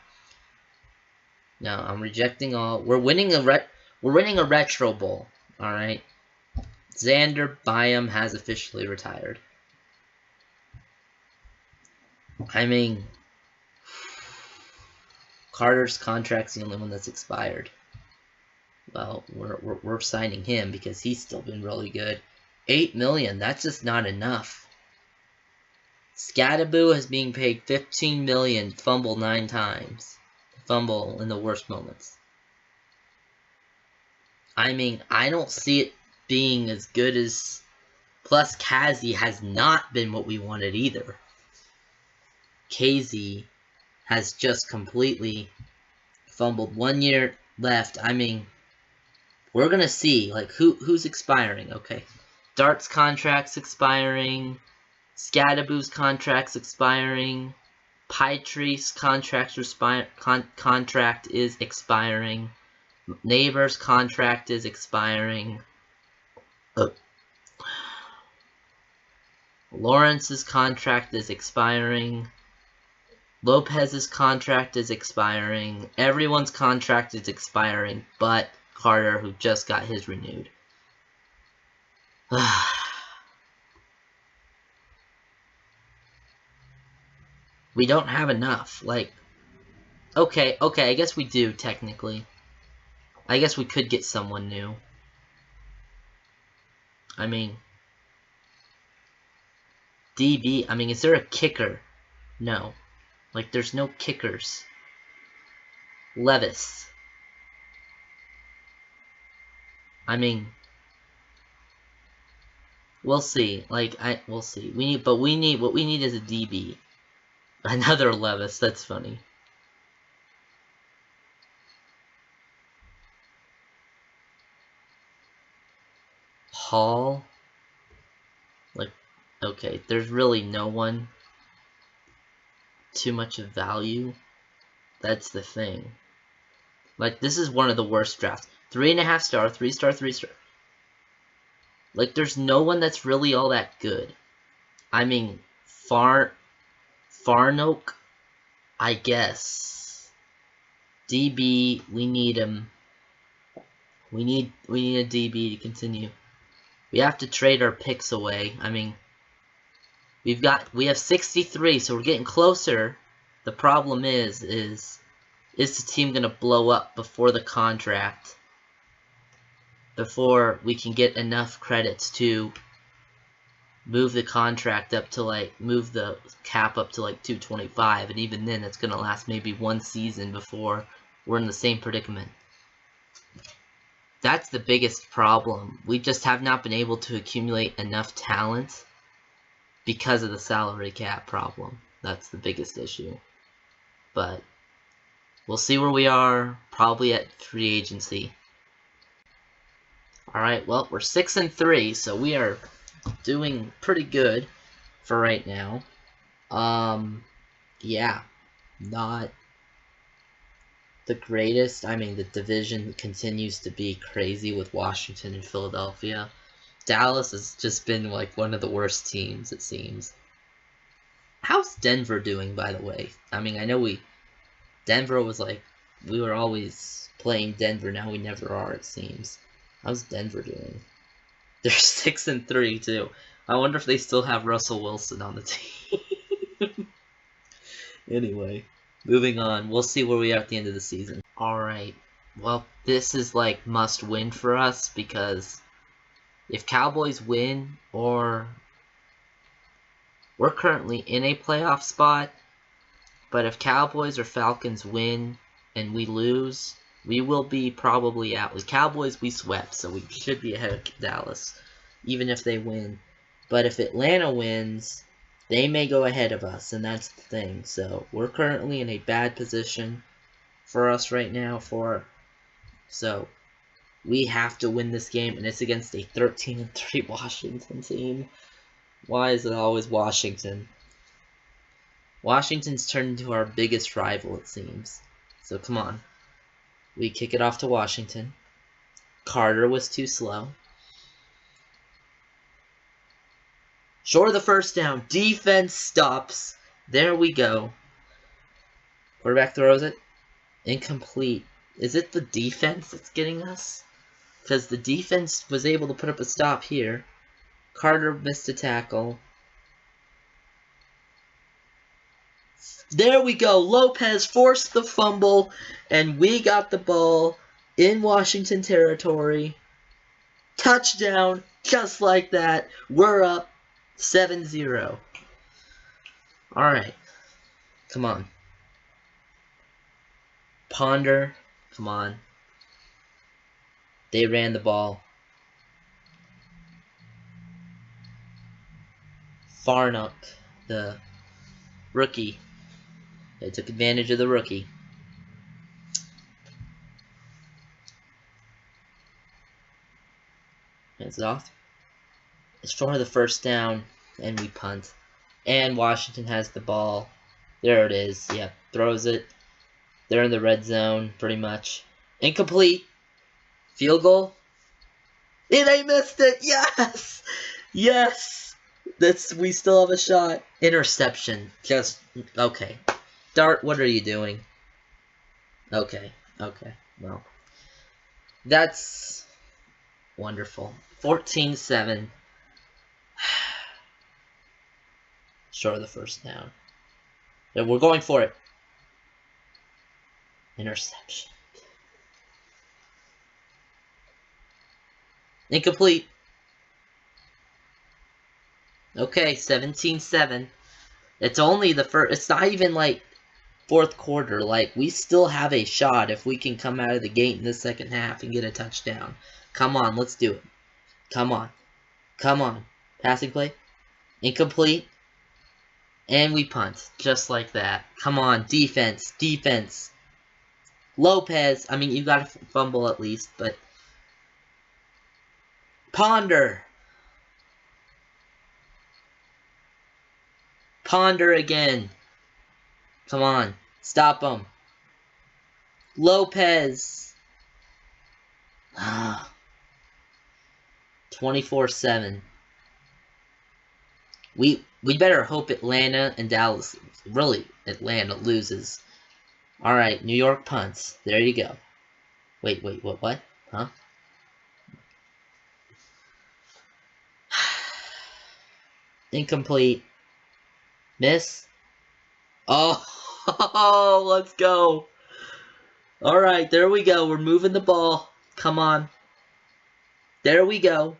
No, I'm rejecting all. We're winning a Retro Bowl. All right. Xander Byam has officially retired. I mean, Carter's contract's the only one that's expired. Well, we're signing him because he's still been really good. $8 million, that's just not enough. Scadaboo is being paid $15 million, fumble 9 times. Fumble in the worst moments. I mean, I don't see it being as good as... Plus, Kazi has not been what we wanted either. KZ has just completely fumbled. 1 year left. I mean, we're gonna see, like, who's expiring. Okay, Dart's contract's expiring. Scadaboo's contract's expiring. Pytre's contract is expiring. Neighbor's contract is expiring. Lawrence's contract is expiring. Lopez's contract is expiring. Everyone's contract is expiring, but Carter, who just got his renewed. We don't have enough. Like, okay, I guess we do, technically. I guess we could get someone new. I mean, DB, I mean, is there a kicker? No. Like, there's no kickers. Levis. I mean, we'll see. Like, we'll see. What we need is a DB. Another Levis, that's funny. Hall? Like, okay, there's really no one too much of value. That's the thing. Like, this is one of the worst drafts. 3.5 star, 3 star, 3 star. Like, there's no one that's really all that good. I mean, Farnoak, I guess. DB, we need him. We need a DB to continue. We have to trade our picks away. I mean, we have 63, so we're getting closer. The problem is the team gonna blow up before the contract? Before we can get enough credits to move the contract up to, like, move the cap up to, like, 225, and even then it's gonna last maybe one season before we're in the same predicament. That's the biggest problem. We just have not been able to accumulate enough talent because of the salary cap problem. That's the biggest issue. But we'll see where we are, probably at free agency. Alright, well, we're 6-3, so we are doing pretty good for right now. Yeah, not the greatest. I mean, the division continues to be crazy with Washington and Philadelphia. Dallas has just been, like, one of the worst teams, it seems. How's Denver doing, by the way? I mean, I know Denver was, like, we were always playing Denver, now we never are, it seems. How's Denver doing? They're 6-3, too. I wonder if they still have Russell Wilson on the team. Anyway, moving on. We'll see where we are at the end of the season. Alright, well, this is, like, must win for us, because if Cowboys win, or we're currently in a playoff spot, but if Cowboys or Falcons win and we lose, we will be probably out. With Cowboys, we swept, so we should be ahead of Dallas, even if they win. But if Atlanta wins, they may go ahead of us, and that's the thing. So we're currently in a bad position for us right now. So we have to win this game, and it's against a 13-3 Washington team. Why is it always Washington? Washington's turned into our biggest rival, it seems. So come on. We kick it off to Washington. Carter was too slow. Short of the first down. Defense stops. There we go. Quarterback throws it. Incomplete. Is it the defense that's getting us? Because the defense was able to put up a stop here. Carter missed a tackle. There we go. Lopez forced the fumble, and we got the ball in Washington territory. Touchdown, just like that. We're up 7-0. Alright. Come on. Ponder. Come on. They ran the ball. Farnock, the rookie. They took advantage of the rookie. Hands it off. It's for the first down, and we punt. And Washington has the ball. There it is. Yep, throws it. They're in the red zone, pretty much. Incomplete. Field goal. And they missed it. Yes! Yes! We still have a shot. Interception. Just, okay. Dart, what are you doing? Okay. Well, that's wonderful. 14-7. Short of the first down. Yeah, we're going for it. Interception. Incomplete. Okay, 17-7. It's only the first. It's not even like fourth quarter. Like, we still have a shot if we can come out of the gate in the second half and get a touchdown. Come on, let's do it. Come on. Come on. Passing play. Incomplete. And we punt. Just like that. Come on. Defense. Defense. Lopez. I mean, you got to fumble at least, but... Ponder. Ponder again. Come on. Stop him. Lopez. 24-7. We better hope Atlanta and Dallas, really, Atlanta loses. Alright, New York punts. There you go. Wait, what? Huh? Incomplete. Miss. Oh, let's go. Alright, there we go. We're moving the ball. Come on. There we go.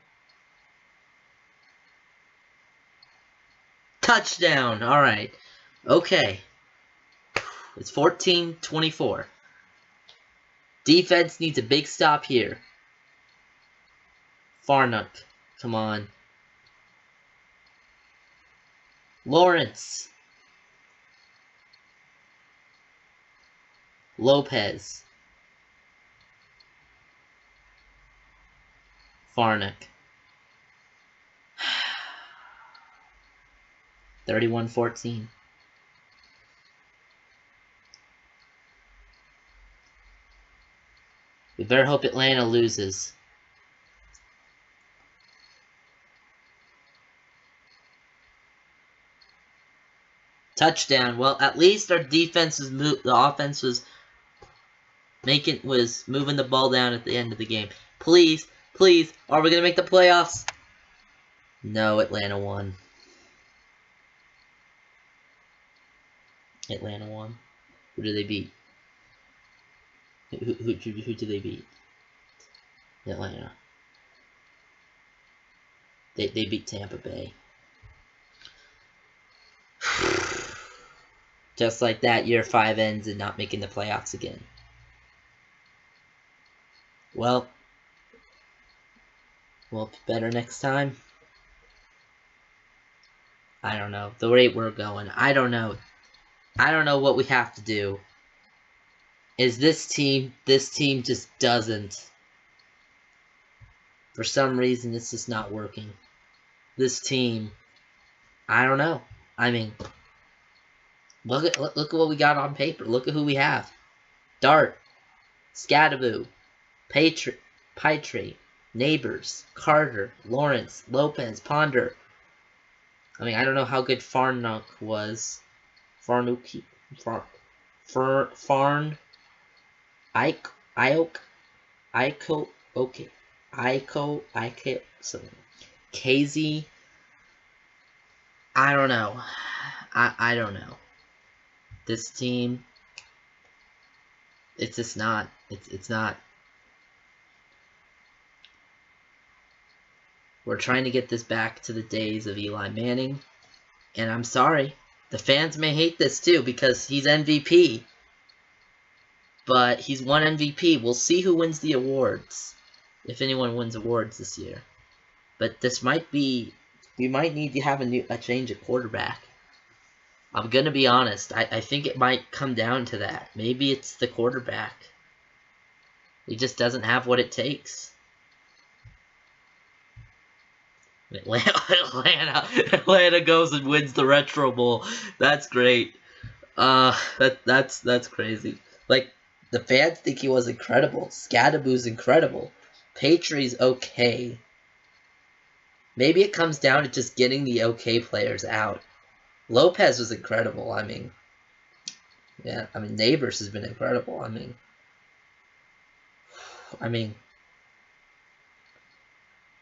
Touchdown. Alright. Okay. It's 14-24. Defense needs a big stop here. Farnock. Come on. Lawrence. Lopez. Farnock. 31-14. We better hope Atlanta loses. Touchdown. Well, at least our defense was the offense was moving the ball down at the end of the game. Please, please, are we gonna make the playoffs? No, Atlanta won. Atlanta won. Who did they beat? Who did they beat? Atlanta. They beat Tampa Bay. Just like that, year 5 ends and not making the playoffs again. Well, better next time. I don't know. The rate we're going, I don't know. I don't know what we have to do. This team just doesn't. For some reason, it's just not working. This team, I don't know. I mean, look at what we got on paper. Look at who we have. Dart, Scadaboo, Pitre, Neighbors, Carter, Lawrence, Lopez, Ponder. I mean, I don't know how good Farnock was. Farn, so KZ. I don't know. I don't know. This team, it's just not. It's not. We're trying to get this back to the days of Eli Manning, and I'm sorry. The fans may hate this too because he's MVP. But he's won MVP. We'll see who wins the awards. If anyone wins awards this year. But this might be... We might need to have a change at quarterback. I'm going to be honest. I think it might come down to that. Maybe it's the quarterback. He just doesn't have what it takes. Atlanta goes and wins the Retro Bowl. That's great. That's crazy. Like, the fans think he was incredible. Scadaboo's incredible. Patry's okay. Maybe it comes down to just getting the okay players out. Lopez was incredible. I mean, yeah. I mean, Neighbors has been incredible. I mean,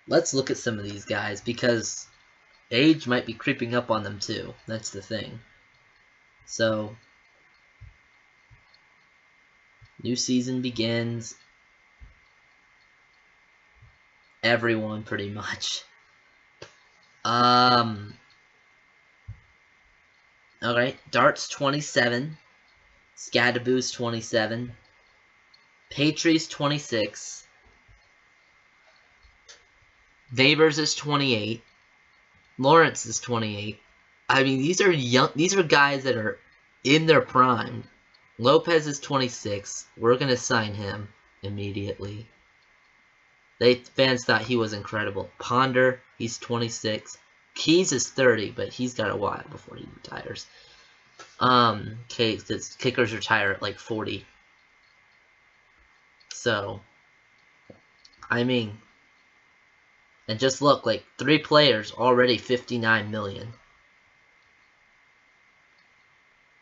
let's look at some of these guys because age might be creeping up on them too. That's the thing. So, new season begins. Everyone, pretty much. Alright, Dart's 27. Scadaboo's 27. Patry's 26. Neighbors is 28. Lawrence is 28. I mean, these are guys that are in their prime. Lopez is 26. We're gonna sign him immediately. Fans thought he was incredible. Ponder, he's 26. Keys is 30, but he's got a while before he retires. Kickers retire at like 40. So, I mean, and just look, like 3 players already 59 million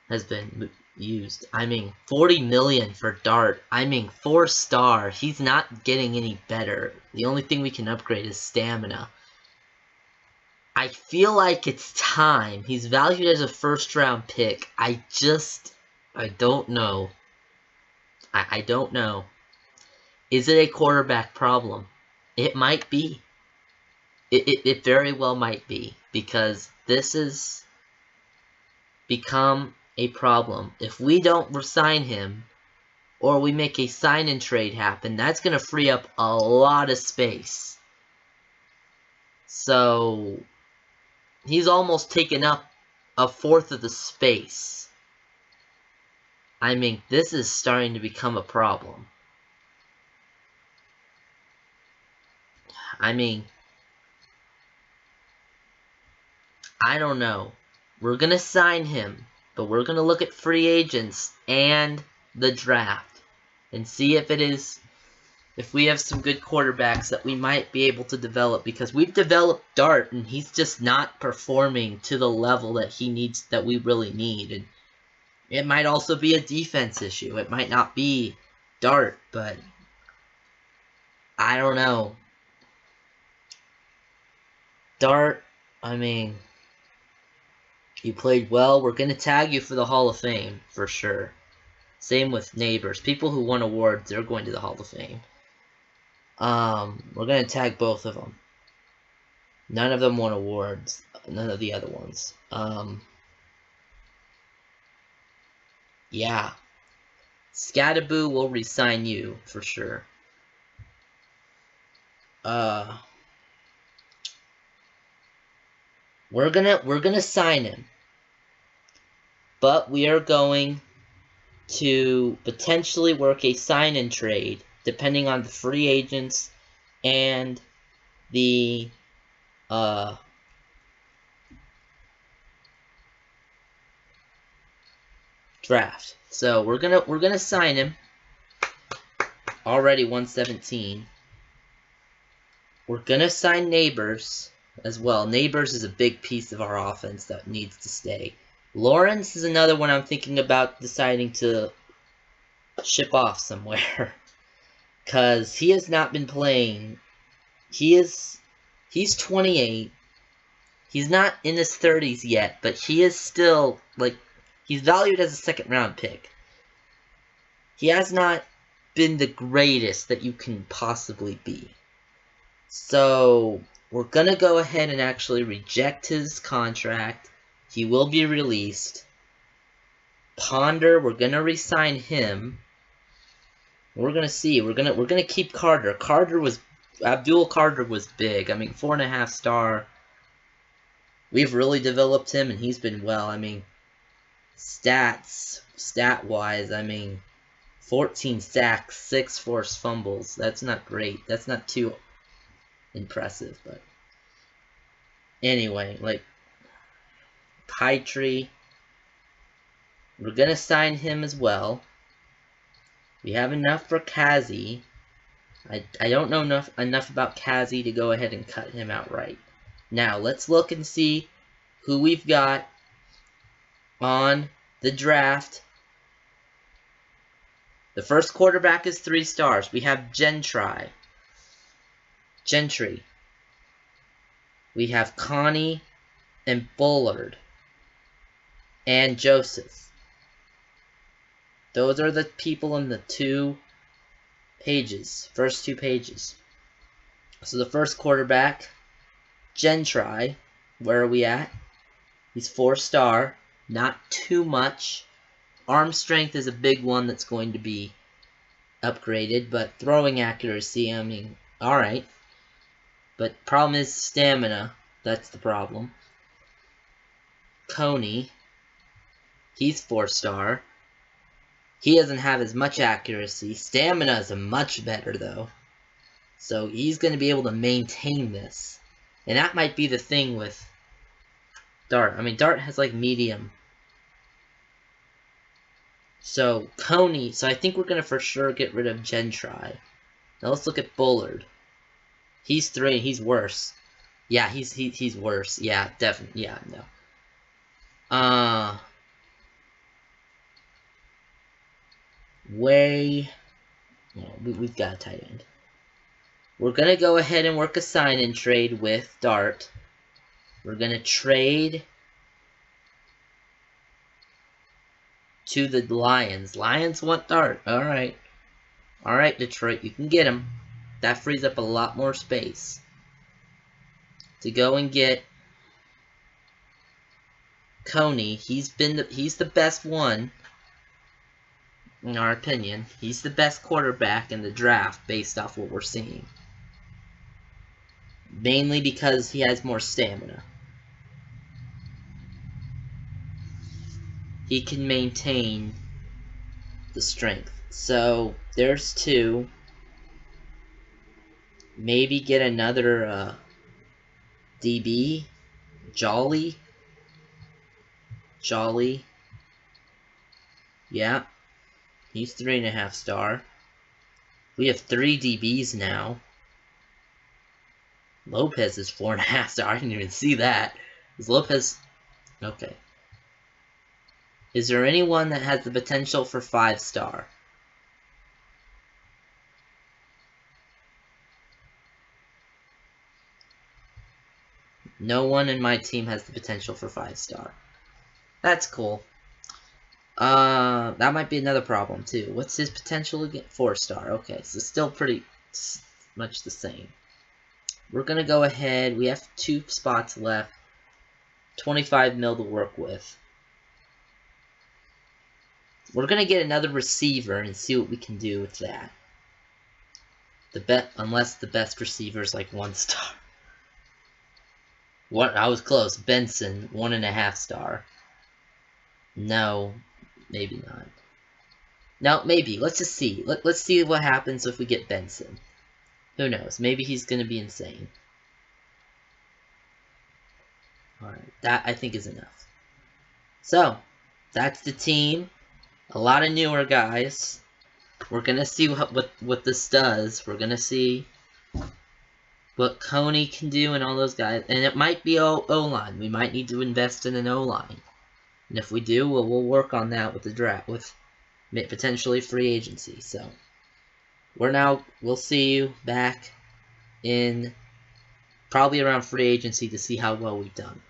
has been used. I mean, 40 million for Dart. I mean, 4-star. He's not getting any better. The only thing we can upgrade is stamina. I feel like it's time. He's valued as a first-round pick. I don't know. I don't know. Is it a quarterback problem? It might be. It very well might be, because this has become a problem. If we don't resign him, or we make a sign-and trade happen, that's going to free up a lot of space. So, he's almost taken up a fourth of the space. I mean, this is starting to become a problem. I mean, I don't know. We're going to sign him, but we're going to look at free agents and the draft and see if we have some good quarterbacks that we might be able to develop, because we've developed Dart and he's just not performing to the level that that we really need. And it might also be a defense issue. It might not be Dart, but I don't know. Dart, I mean, you played well. We're going to tag you for the Hall of Fame, for sure. Same with Neighbors. People who won awards, they're going to the Hall of Fame. We're going to tag both of them. None of them won awards. None of the other ones. Yeah. Scadaboo will resign you, for sure. We're gonna sign him. But we are going to potentially work a sign-and trade, depending on the free agents and the draft. So we're gonna sign him. Already 117. We're gonna sign Neighbors as well. Neighbors is a big piece of our offense that needs to stay. Lawrence is another one I'm thinking about deciding to ship off somewhere, because he has not been playing. He's 28. He's not in his 30s yet, but he is still, like, he's valued as a second-round pick. He has not been the greatest that you can possibly be. So, we're going to go ahead and actually reject his contract. He will be released. Ponder, we're going to re-sign him. We're going to see. We're going to keep Carter. Abdul Carter was big. I mean, 4.5-star. We've really developed him, and he's been well. I mean, stat-wise, I mean, 14 sacks, 6 forced fumbles. That's not great. That's not too impressive, but anyway, like, Patry, we're going to sign him as well. We have enough for Kazi. I don't know enough about Kazi to go ahead and cut him outright. Now, let's look and see who we've got on the draft. The first quarterback is 3 stars. We have Gentry. We have Connie and Bullard and Joseph. Those are the people in the 2 pages, first 2 pages. So the first quarterback, Gentry, where are we at? He's 4-star. Not too much. Arm strength is a big one that's going to be upgraded, but throwing accuracy, I mean, alright. But problem is stamina. That's the problem. Coney. He's 4-star. He doesn't have as much accuracy. Stamina is much better, though. So he's going to be able to maintain this. And that might be the thing with Dart. I mean, Dart has, like, medium. So, Coney. So I think we're going to for sure get rid of Gentry. Now let's look at Bullard. He's 3, he's worse. Yeah, he's worse. Yeah, definitely. Yeah, no. We've got a tight end. We're gonna go ahead and work a sign-in trade with Dart. We're gonna trade to the Lions. Lions want Dart. Alright. Alright, Detroit, you can get him. That frees up a lot more space to go and get Coney. He's the best one, in our opinion. He's the best quarterback in the draft based off what we're seeing. Mainly because he has more stamina. He can maintain the strength. So, there's 2. Maybe get another DB. Jolly. Yeah. He's 3.5-star. We have 3 DBs now. Lopez is 4.5-star. I didn't even see that. Is Lopez... Okay. Is there anyone that has the potential for 5-star? No one in my team has the potential for 5-star. That's cool. That might be another problem, too. What's his potential again? 4-star. Okay, so still pretty much the same. We're going to go ahead. We have 2 spots left. 25 mil to work with. We're going to get another receiver and see what we can do with that. Unless the best receiver is like 1-star. What? I was close. Benson, 1.5-star. No, maybe not. No, maybe. Let's just see. Let's see what happens if we get Benson. Who knows? Maybe he's going to be insane. Alright, that I think is enough. So, that's the team. A lot of newer guys. We're going to see what this does. We're going to see what Coney can do and all those guys. And it might be O-line. We might need to invest in an O-line. And if we do, we'll work on that with the draft, with potentially free agency. So, we'll see you back in probably around free agency to see how well we've done.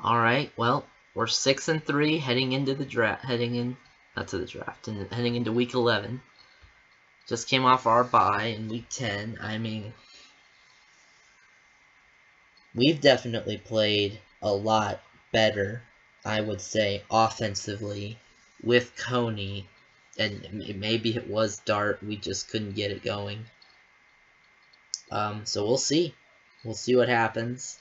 Alright, well, we're 6-3 heading into the draft, heading into week 11. Just came off our bye in week 10. I mean, we've definitely played a lot better, I would say, offensively with Coney. And maybe it was Dart, we just couldn't get it going. So we'll see. We'll see what happens.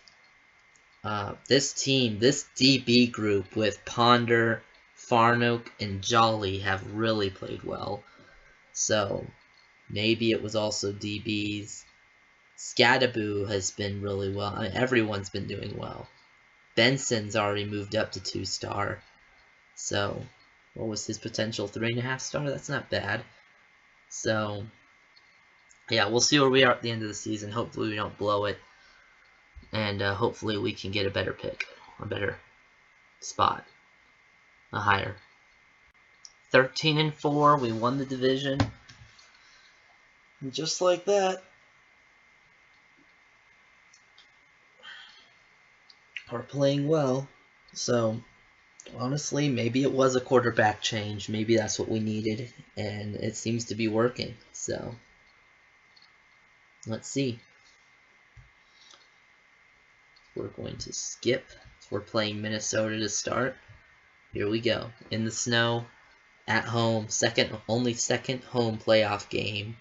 This team, this DB group with Ponder, Farnoak, and Jolly have really played well. So, maybe it was also DBs. Scadaboo has been really well. I mean, everyone's been doing well. Benson's already moved up to 2-star. So, what was his potential? 3.5-star? That's not bad. So, yeah, we'll see where we are at the end of the season. Hopefully we don't blow it. And hopefully we can get a better pick, a better spot, a higher. 13-4, we won the division. And just like that, we're playing well. So, honestly, maybe it was a quarterback change. Maybe that's what we needed, and it seems to be working. So, let's see. We're going to skip. We're playing Minnesota to start. Here we go. In the snow, at home, only second home playoff game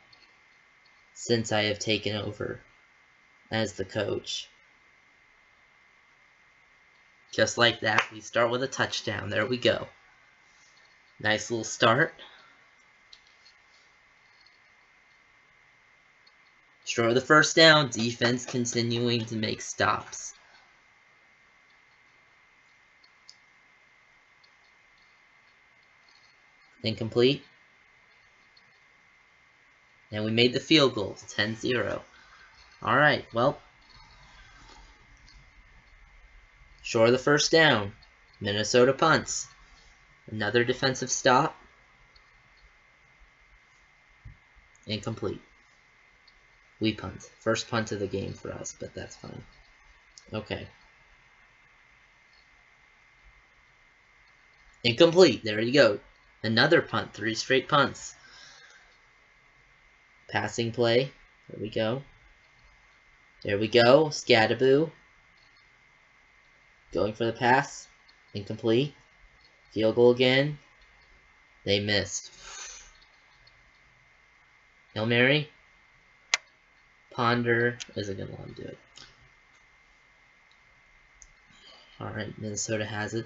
since I have taken over as the coach. Just like that, we start with a touchdown. There we go. Nice little start. Short of the first down, defense continuing to make stops. Incomplete. And we made the field goal, 10-0. Alright, well. Short of the first down, Minnesota punts. Another defensive stop. Incomplete. We punt. First punt of the game for us, but that's fine. Okay. Incomplete. There you go. Another punt. 3 straight punts. Passing play. There we go. There we go. Scattaboo. Going for the pass. Incomplete. Field goal again. They missed. Hail Mary. Ponder isn't going to let him do it. Alright, Minnesota has it.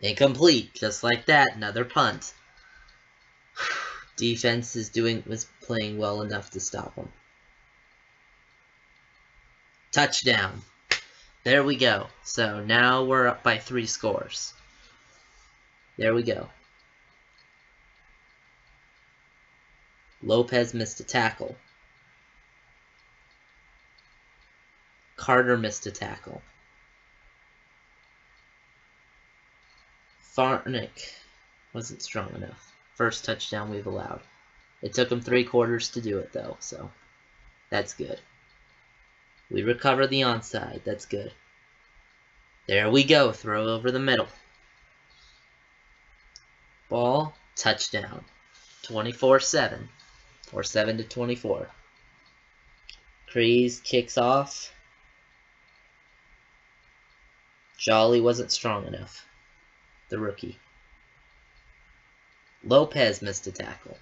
Incomplete. Just like that. Another punt. Defense was playing well enough to stop them. Touchdown. There we go. So now we're up by 3 scores. There we go. Lopez missed a tackle. Carter missed a tackle. Farnick wasn't strong enough. First touchdown we've allowed. It took him 3 quarters to do it, though, so that's good. We recover the onside. That's good. There we go. Throw over the middle. Ball. Touchdown. 24-7. Or 7-24. Kreese kicks off. Jolly wasn't strong enough. The rookie. Lopez missed a tackle.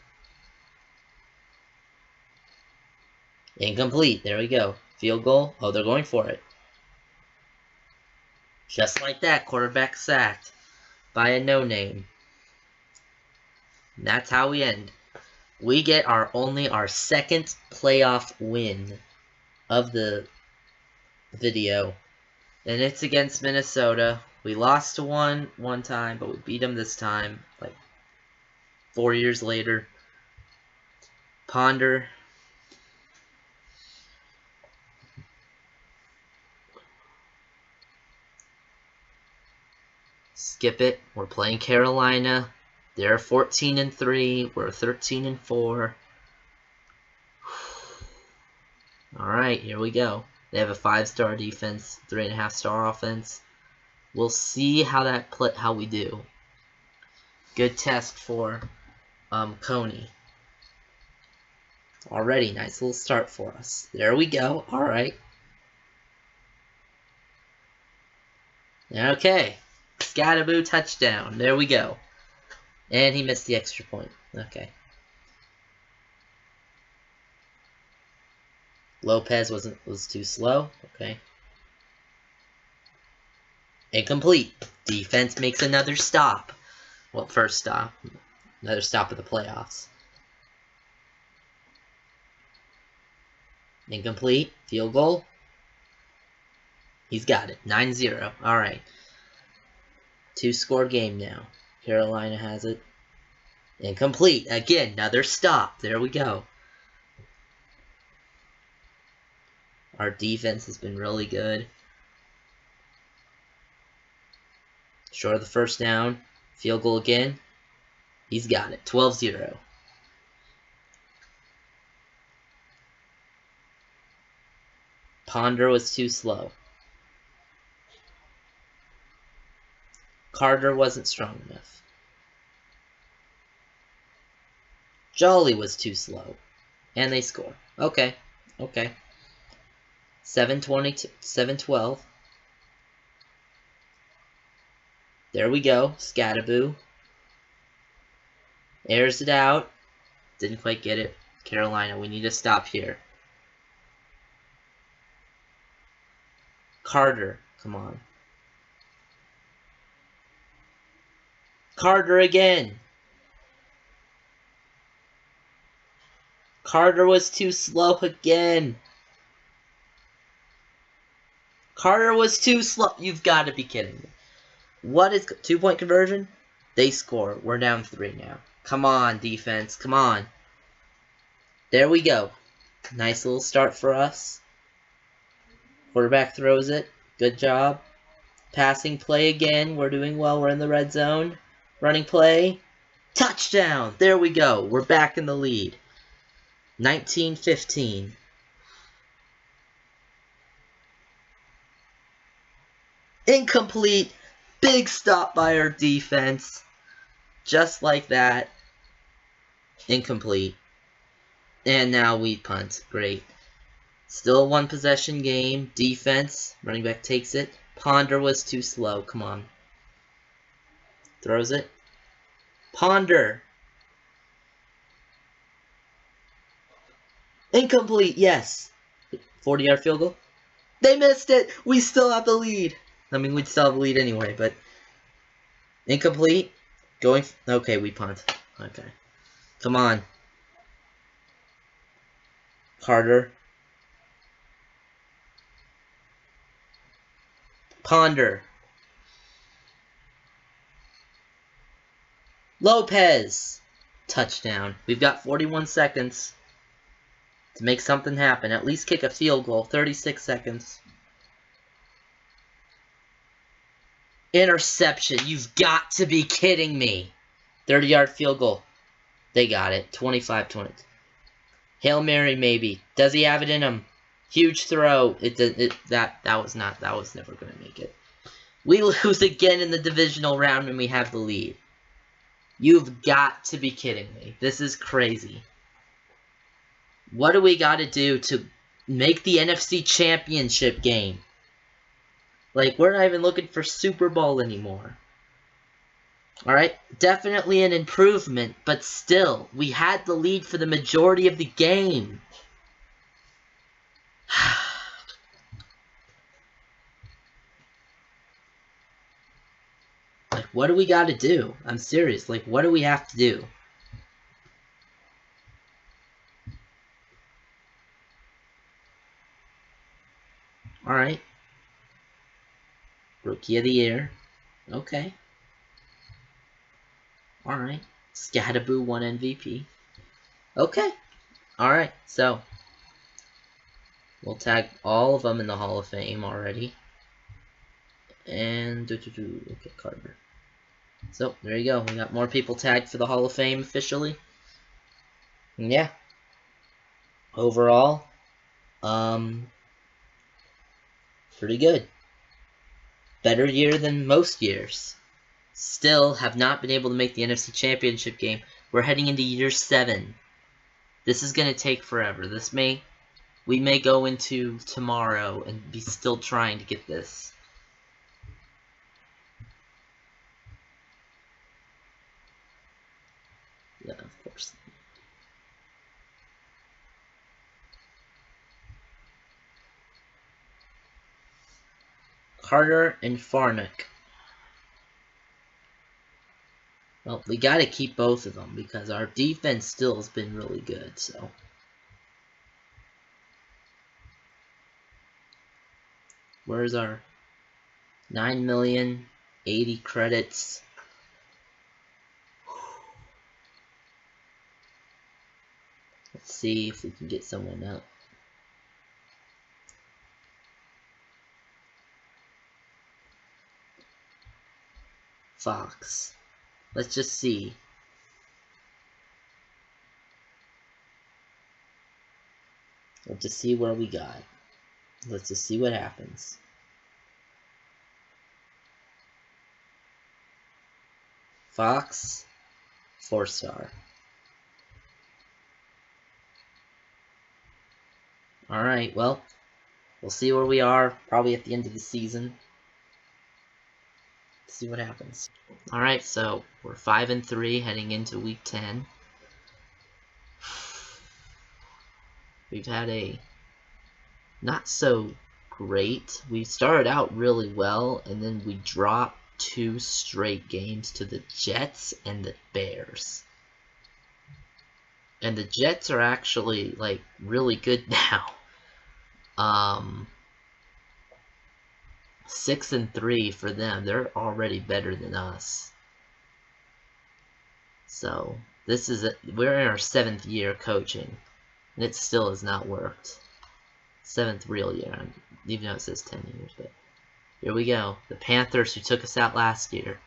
Incomplete. There we go. Field goal. Oh, they're going for it. Just like that, quarterback sacked by a no-name. And that's how we end. We get only our second playoff win of the video. And it's against Minnesota. We lost to one time, but we beat them this time, like 4 years later. Ponder. Skip it. We're playing Carolina. They're 14-3. We're 13-4. Alright, here we go. They have a 5-star defense, 3.5-star offense. We'll see how we do. Good test for Coney. Already, nice little start for us. There we go. Alright. Okay. Scattaboo touchdown. There we go. And he missed the extra point. Okay. Lopez was too slow. Okay. Incomplete. Defense makes another stop. Well, first stop. Another stop of the playoffs. Incomplete. Field goal. He's got it. 9-0. Alright. 2-score game now. Carolina has it. Incomplete. Again, another stop. There we go. Our defense has been really good. Short of the first down. Field goal again. He's got it. 12-0. Ponder was too slow. Carter wasn't strong enough. Jolly was too slow. And they score. Okay. Okay. 7-12. There we go. Scatterboo. Airs it out. Didn't quite get it. Carolina, we need to stop here. Carter, come on. Carter again. Carter was too slow again. Carter was too slow. You've got to be kidding me. What is 2-point conversion? They score. We're down 3 now. Come on, defense. Come on. There we go. Nice little start for us. Quarterback throws it. Good job. Passing play again. We're doing well. We're in the red zone. Running play. Touchdown! There we go. We're back in the lead. 19-15. Incomplete. Big stop by our defense. Just like that. Incomplete. And now we punt. Great. Still a 1-possession game. Defense. Running back takes it. Ponder was too slow. Come on. Throws it. Ponder. Incomplete. Yes. 40-yard field goal. They missed it. We still have the lead. I mean, we'd still have the lead anyway, but... Incomplete. Going... Okay, we punt. Okay. Come on. Carter. Ponder. Lopez. Touchdown. We've got 41 seconds to make something happen. At least kick a field goal. 36 seconds. Interception. You've got to be kidding me. 30-yard field goal. They got it. 25-20. Hail Mary, maybe. Does he have it in him? Huge throw. That was never going to make it. We lose again in the divisional round and we have the lead. You've got to be kidding me. This is crazy. What do we got to do to make the NFC Championship game? Like, we're not even looking for Super Bowl anymore. Alright, definitely an improvement, but still, we had the lead for the majority of the game. Like, what do we got to do? I'm serious. Like, what do we have to do? Alright. Rookie of the Year. Okay. Alright. Scatterboo won MVP. Okay. Alright, so. We'll tag all of them in the Hall of Fame already. And, okay, Carter. So, there you go. We got more people tagged for the Hall of Fame officially. And yeah. Overall, pretty good. Better year than most years. Still have not been able to make the NFC Championship game. We're heading into year 7. This is going to take forever. We may go into tomorrow and be still trying to get this. Yeah, of course. Carter and Farnock. Well, we got to keep both of them because our defense still has been really good, so. Where's our 9,080,000 credits? Let's see if we can get someone up. Fox. Let's just see. Let's just see where we got. Let's just see what happens. Fox, 4-star. Alright, well, we'll see where we are, probably at the end of the season. Let's see what happens. Alright, so we're 5-3 heading into week 10. We've had a not so great. We started out really well, and then we dropped 2 straight games to the Jets and the Bears. And the Jets are actually, like, really good now. 6-3 for them. They're already better than us. So, we're in our 7th year coaching, and it still has not worked. 7th real year, even though it says 10 years, but here we go. The Panthers, who took us out last year.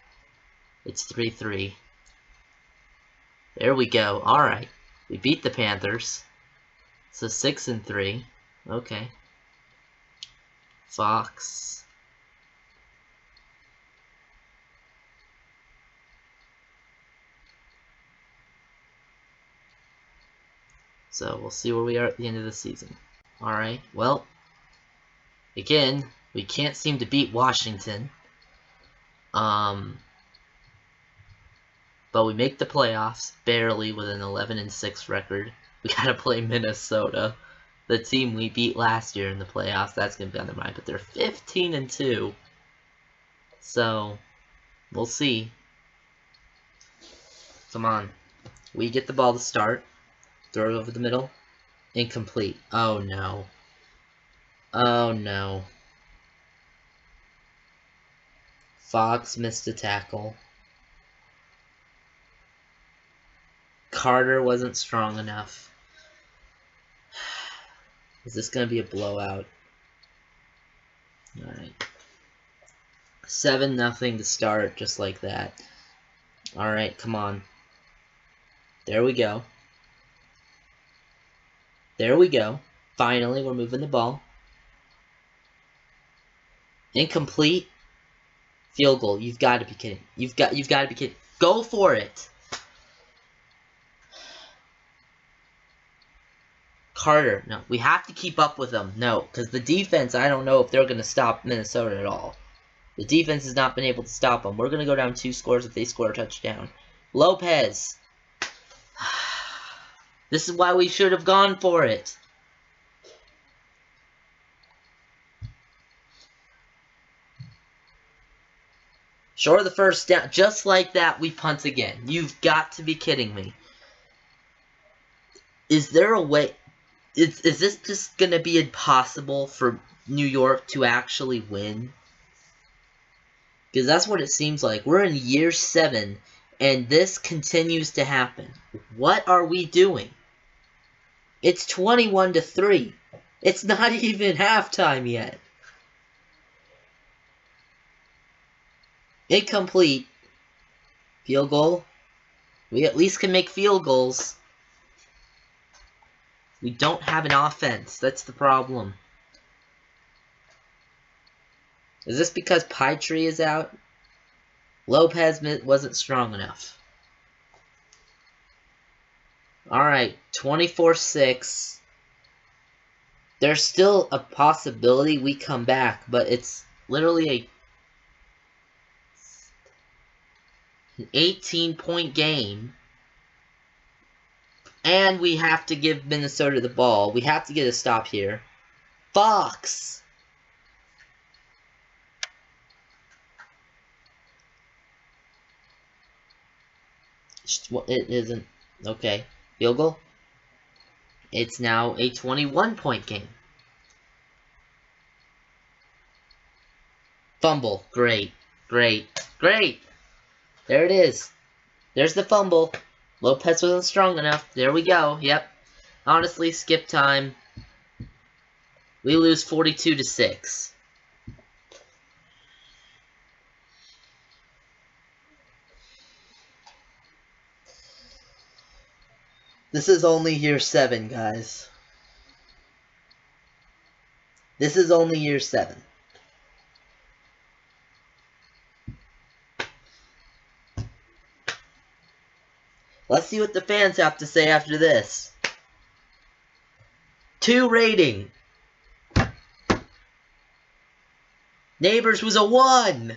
It's 3-3. There we go. Alright. We beat the Panthers. So 6-3. Okay. Fox. So we'll see where we are at the end of the season. Alright, well, again, we can't seem to beat Washington. But we make the playoffs, barely, with an 11-6 record. We gotta play Minnesota, the team we beat last year in the playoffs. That's gonna be on their mind, but they're 15-2. So, we'll see. Come on. We get the ball to start. Throw it over the middle. Incomplete. Oh no. Oh no. Fox missed a tackle. Carter wasn't strong enough. Is this going to be a blowout? Alright. 7-0 to start, just like that. Alright, come on. There we go. There we go. Finally, we're moving the ball. Incomplete. Field goal. You've got to be kidding. You've got to be kidding. Go for it. Carter. No, we have to keep up with them. No, because the defense, I don't know if they're going to stop Minnesota at all. The defense has not been able to stop them. We're going to go down 2 scores if they score a touchdown. Lopez. This is why we should have gone for it. Short of the first down. Just like that, we punt again. You've got to be kidding me. Is there a way... Is this just going to be impossible for New York to actually win? Because that's what it seems like. We're in year 7, and this continues to happen. What are we doing? It's 21-3. It's not even halftime yet. Incomplete. Field goal. We at least can make field goals. We don't have an offense. That's the problem. Is this because Pitre is out? Lopez wasn't strong enough. Alright, 24-6. There's still a possibility we come back, but it's literally an 18-point game. And we have to give Minnesota the ball. We have to get a stop here. Fox! It isn't. Okay. Field goal? It's now a 21-point game. Fumble. Great. Great. Great! There it is. There's the fumble. Lopez wasn't strong enough. There we go. Yep. Honestly, skip time. We lose 42-6. This is only year 7, guys. This is only year 7. Let's see what the fans have to say after this. 2 rating. Neighbors was a 1.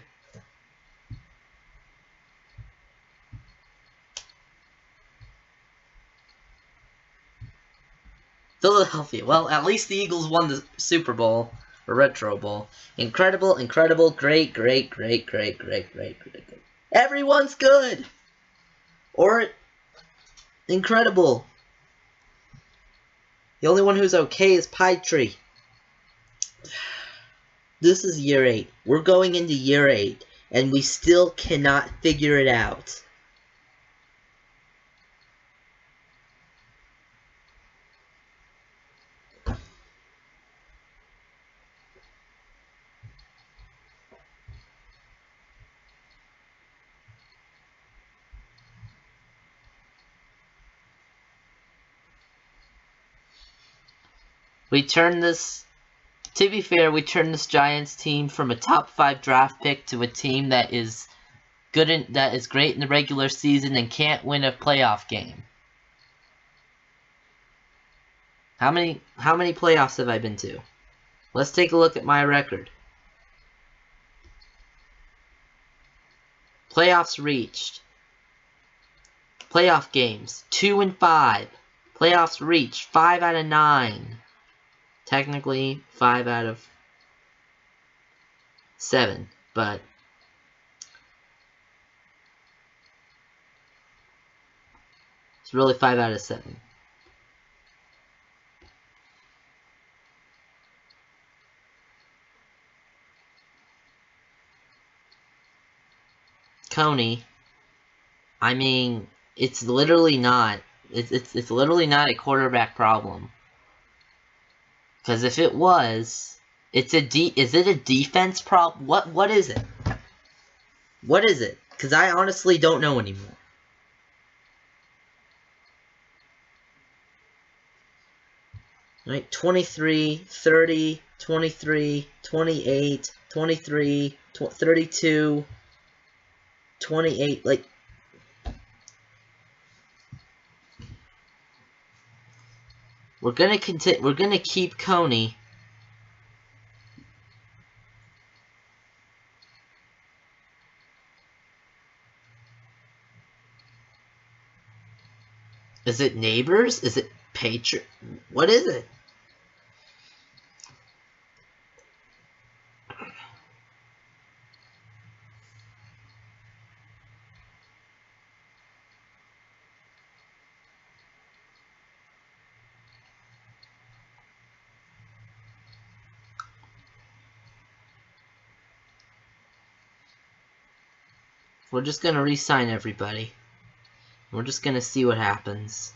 Philadelphia. Well, at least the Eagles won the Super Bowl. Or Retro Bowl. Incredible, incredible, great, great, great, great, great, great, great, great. Everyone's good! Or incredible. The only one who's okay is Pie Tree. This is year 8. We're going into year 8, and we still cannot figure it out. We turned this... To be fair, we turned this Giants team from a top 5 draft pick to a team that is that is great in the regular season and can't win a playoff game. How many playoffs have I been to? Let's take a look at my record. Playoffs reached. Playoff games 2 and 5. Playoffs reached 5 out of 9. Technically 5 out of 7, but it's really 5 out of 7. Coney, I mean, it's literally not. It's literally not a quarterback problem. Because if it was, is it a defense problem? What is it? What is it? Because I honestly don't know anymore. Right, 23, 30, 23, 28, 23, 32, 28, like... We're gonna keep Coney. Is it Neighbors? Is it Patriot? What is it? We're just gonna re-sign everybody. We're just gonna see what happens.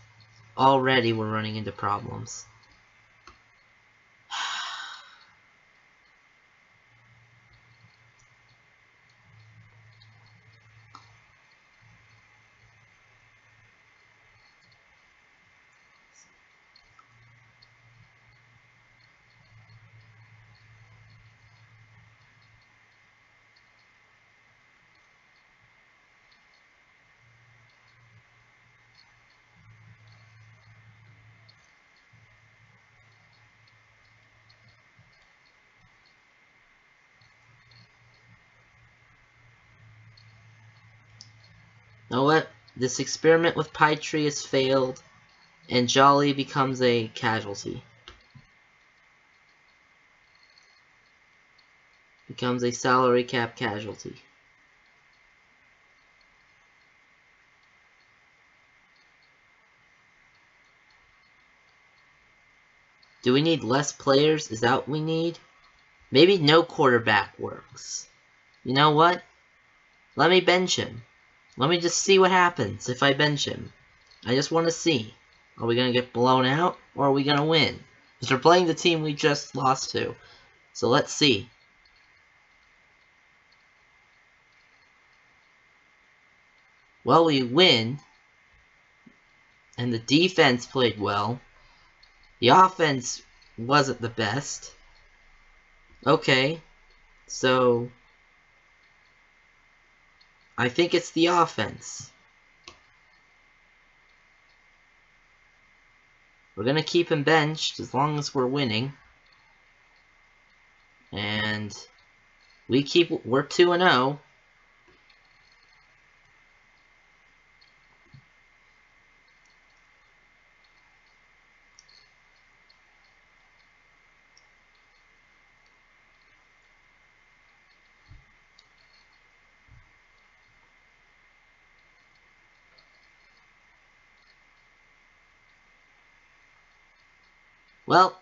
Already we're running into problems. You know what? This experiment with Pie Tree has failed, and Jolly becomes a casualty. Becomes a salary cap casualty. Do we need less players? Is that what we need? Maybe no quarterback works. You know what? Let me bench him. Let me just see what happens if I bench him. I just want to see. Are we going to get blown out, or are we going to win? Because we're playing the team we just lost to. So let's see. Well, we win. And the defense played well. The offense wasn't the best. Okay. So I think it's the offense. We're going to keep him benched as long as we're winning. And we're 2-0. Well,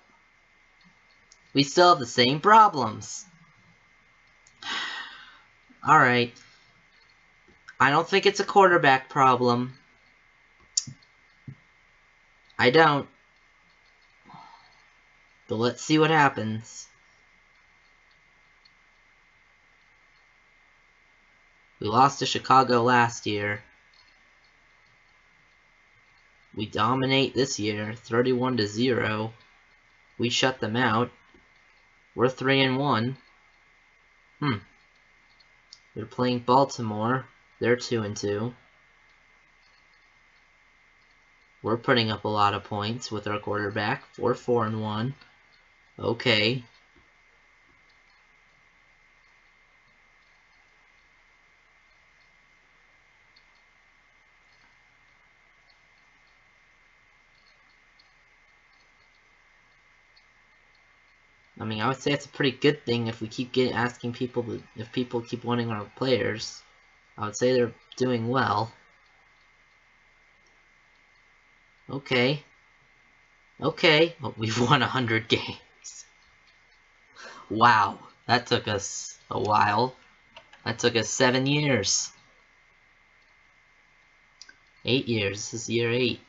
we still have the same problems. Alright. I don't think it's a quarterback problem. I don't. But let's see what happens. We lost to Chicago last year. We dominate this year, 31-0. We shut them out. We're 3-1. They're playing Baltimore. They're 2-2. We're putting up a lot of points with our quarterback. We're 4-1. Okay. I mean, I would say it's a pretty good thing if we keep asking people if people keep wanting our players. I would say they're doing well. Okay. Okay. Well, we've won 100 games. Wow. That took us a while. That took us 7 years. 8 years. This is year 8.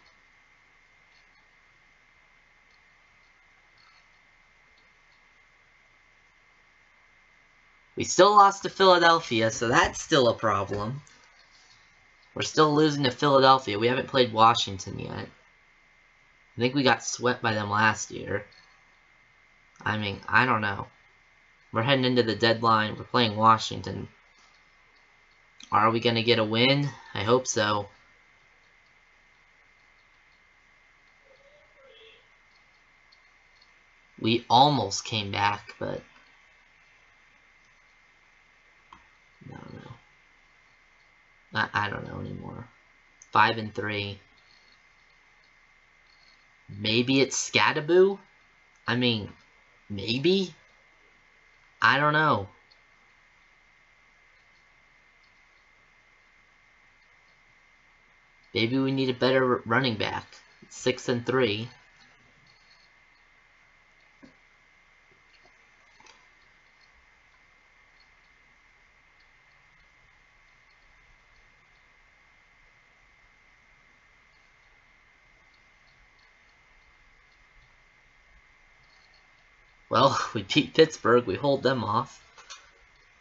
We still lost to Philadelphia, so that's still a problem. We're still losing to Philadelphia. We haven't played Washington yet. I think we got swept by them last year. I mean, I don't know. We're heading into the deadline. We're playing Washington. Are we going to get a win? I hope so. We almost came back, but I don't know. I don't know anymore. 5-3. Maybe it's Scadaboo? I mean, maybe? I don't know. Maybe we need a better running back. 6-3. Well, we beat Pittsburgh, we hold them off.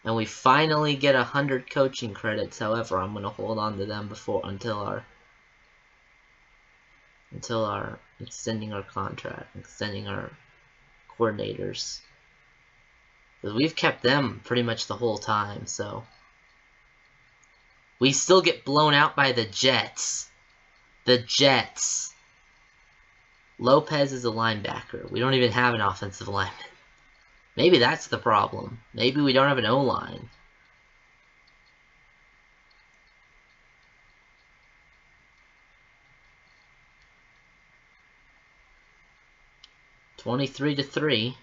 And we finally get 100 coaching credits. However, I'm going to hold on to them until our extending our contract, extending our coordinators. Because we've kept them pretty much the whole time, so. We still get blown out by the Jets. The Jets. Lopez is a linebacker. We don't even have an offensive lineman. Maybe that's the problem. Maybe we don't have an O-line. (23-3).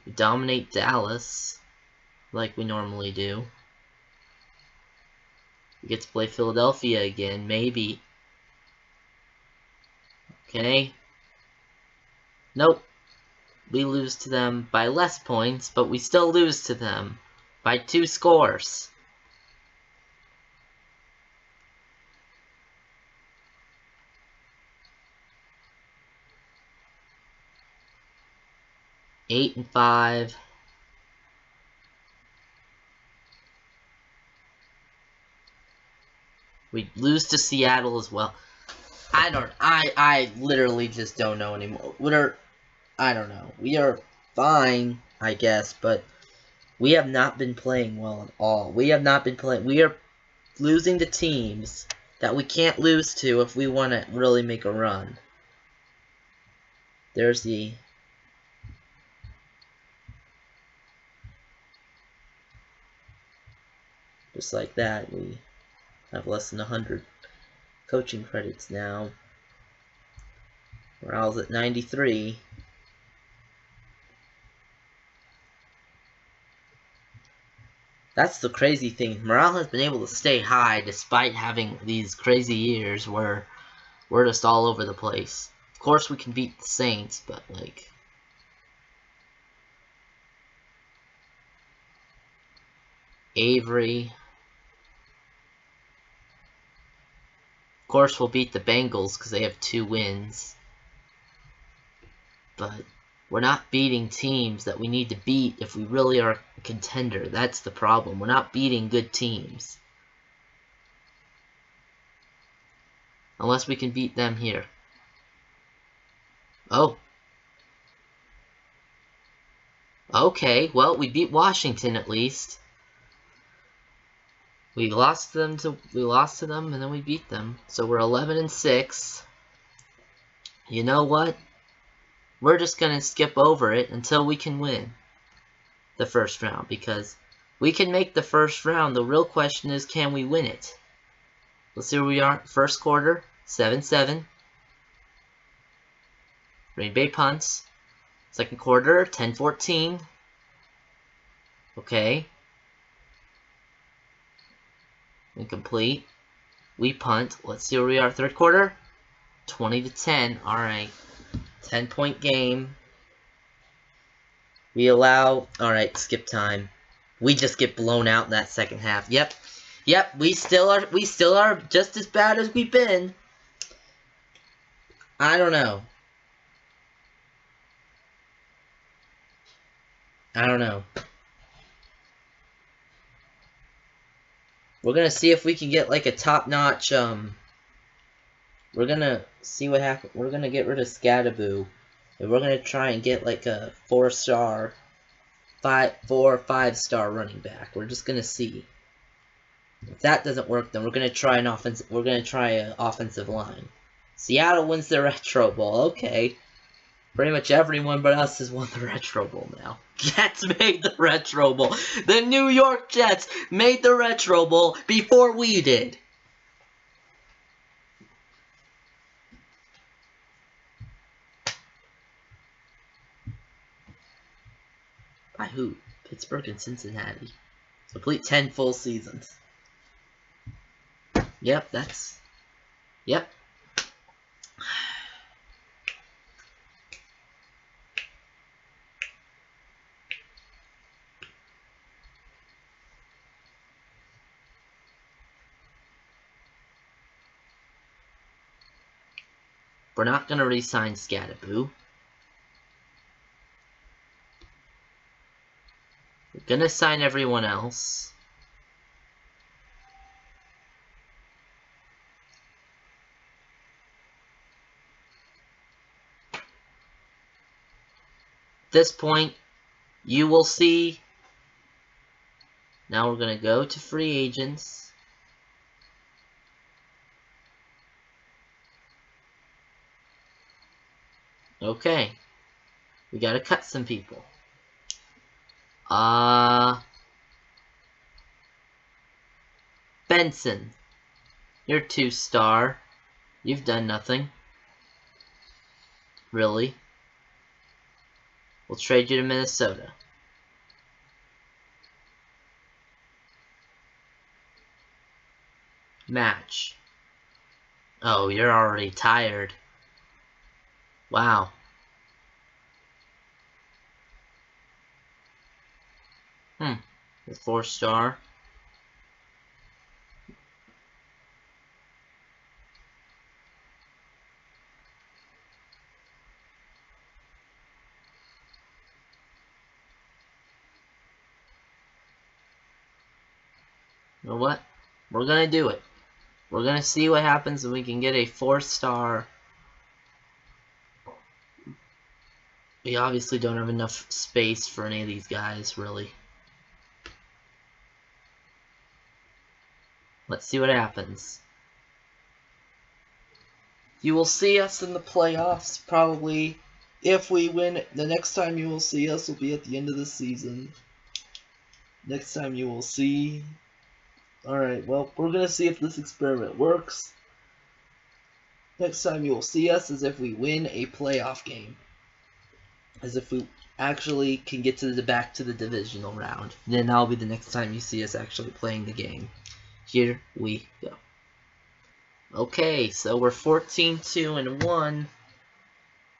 We dominate Dallas like we normally do. We get to play Philadelphia again, maybe. Okay. Nope. We lose to them by less points, but we still lose to them by 2 scores. Eight and 5. We lose to Seattle as well. I literally just don't know anymore. I don't know. We are fine, I guess, but we have not been playing well at all. We have not been playing. We are losing to teams that we can't lose to if we want to really make a run. There's the... Just like that, we have less than 100 coaching credits now. Morale's at 93. That's the crazy thing. Morale has been able to stay high despite having these crazy years where we're just all over the place. Of course, we can beat the Saints, but, like... Avery. Of course, we'll beat the Bengals because they have 2 wins. But we're not beating teams that we need to beat if we really are a contender. That's the problem. We're not beating good teams. Unless we can beat them here. Oh. Okay, well, we beat Washington at least. We lost to them and then we beat them. So we're 11-6. You know what? We're just gonna skip over it until we can win the first round, because we can make the first round. The real question is, can we win it? Let's see where we are. First quarter, 7-7. Green Bay punts. Second quarter, 10-14. Okay. Incomplete. We punt. Let's see where we are. Third quarter, 20-10. Alright. 10-point game. We allow... Alright, skip time. We just get blown out in that second half. Yep. Yep, we still are just as bad as we've been. I don't know. We're gonna see if we can get like a top-notch, we're gonna see what happens. We're gonna get rid of Scadaboo. And we're gonna try and get like a 4-star, 4 or 5-star running back. We're just gonna see. If that doesn't work, then we're gonna try an offensive line. Seattle wins the Retro Bowl. Okay. Pretty much everyone but us has won the Retro Bowl now. Jets made the Retro Bowl. The New York Jets made the Retro Bowl before we did. By who? Pittsburgh and Cincinnati. Complete 10 full seasons. Yep, that's... Yep. We're not going to re-sign Scadaboo. We're going to sign everyone else. At this point, you will see. Now we're going to go to free agents. Okay. We got to cut some people. Benson. You're 2-star. You've done nothing. Really? We'll trade you to Minnesota. Match. Oh, you're already tired. Wow. The 4-star. You know what? We're gonna do it. We're gonna see what happens if we can get a 4-star. We obviously don't have enough space for any of these guys, really. Let's see what happens. You will see us in the playoffs, probably. If we win, the next time you will see us will be at the end of the season. Next time you will see... Alright, well, we're going to see if this experiment works. Next time you will see us is if we win a playoff game. As if we actually can get to back to the divisional round. Then that'll be the next time you see us actually playing the game. Here we go. Okay, so we're 14-2-1.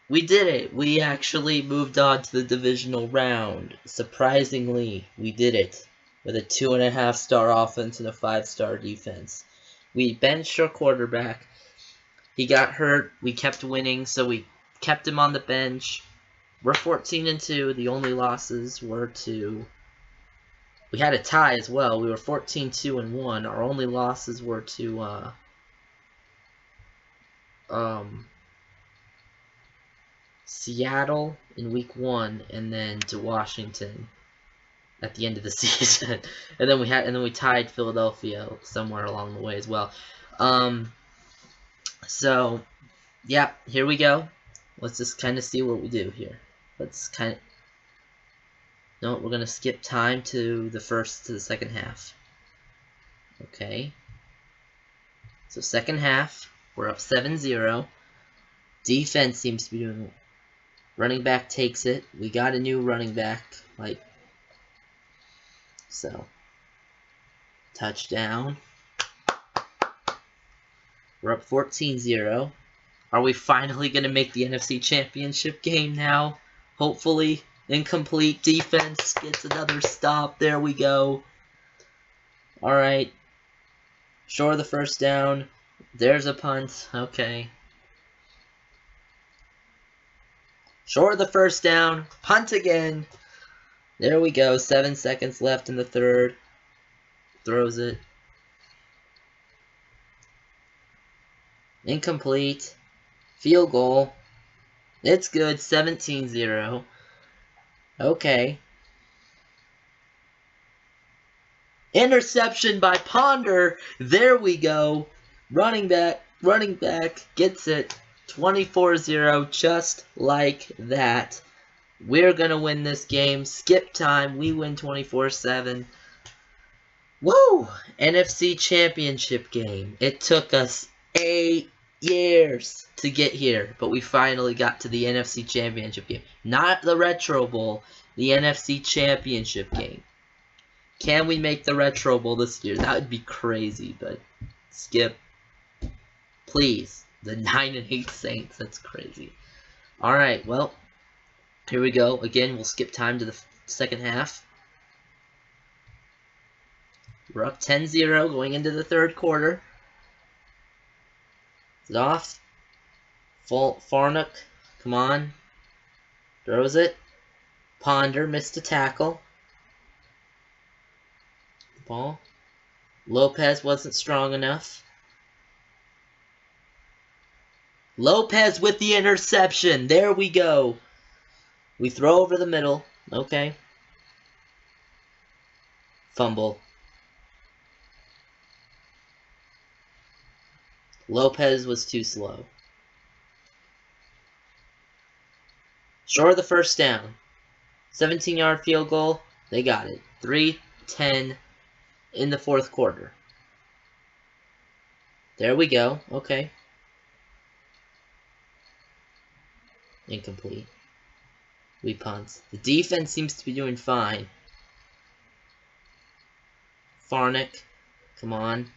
We did it! We actually moved on to the divisional round. Surprisingly, we did it. With a 2.5-star offense and a 5-star defense. We benched our quarterback. He got hurt. We kept winning, so we kept him on the bench. We're 14-2. The only losses were to... We had a tie as well. We were 14-2-1. Our only losses were to Seattle in week 1, and then to Washington at the end of the season. and then we tied Philadelphia somewhere along the way as well. So yeah, here we go. Let's just kind of see what we do here. Let's kind of... No, we're going to skip time to the second half. Okay. So second half, we're up 7-0. Defense seems to be doing... Running back takes it. We got a new running back. So. Touchdown. We're up 14-0. Are we finally going to make the NFC Championship game now? Hopefully. Incomplete defense gets another stop. There we go. Alright. Shore the first down. There's a punt. Okay. Shore the first down. Punt again. There we go. 7 seconds left in the third. Throws it. Incomplete. Field goal. It's good. 17-0. Okay. Interception by Ponder. There we go. Running back gets it. 24-0, just like that. We're going to win this game. Skip time. We win 24-7. Woo! NFC Championship game. It took us 8 years to get here, but we finally got to the NFC Championship game. Not the Retro Bowl, the NFC Championship game. Can we make the Retro Bowl this year? That would be crazy, but skip. Please. The 9-8 Saints. That's crazy. Alright, well, here we go. Again, we'll skip time to the second half. We're up 10-0 going into the third quarter. Is it off? Farnock, come on. Throws it. Ponder missed a tackle. Ball. Lopez wasn't strong enough. Lopez with the interception. There we go. We throw over the middle. Okay. Fumble. Lopez was too slow. Shore the first down. 17-yard field goal. They got it. 3-10 in the fourth quarter. There we go. Okay. Incomplete. We punt. The defense seems to be doing fine. Farnock. Come on.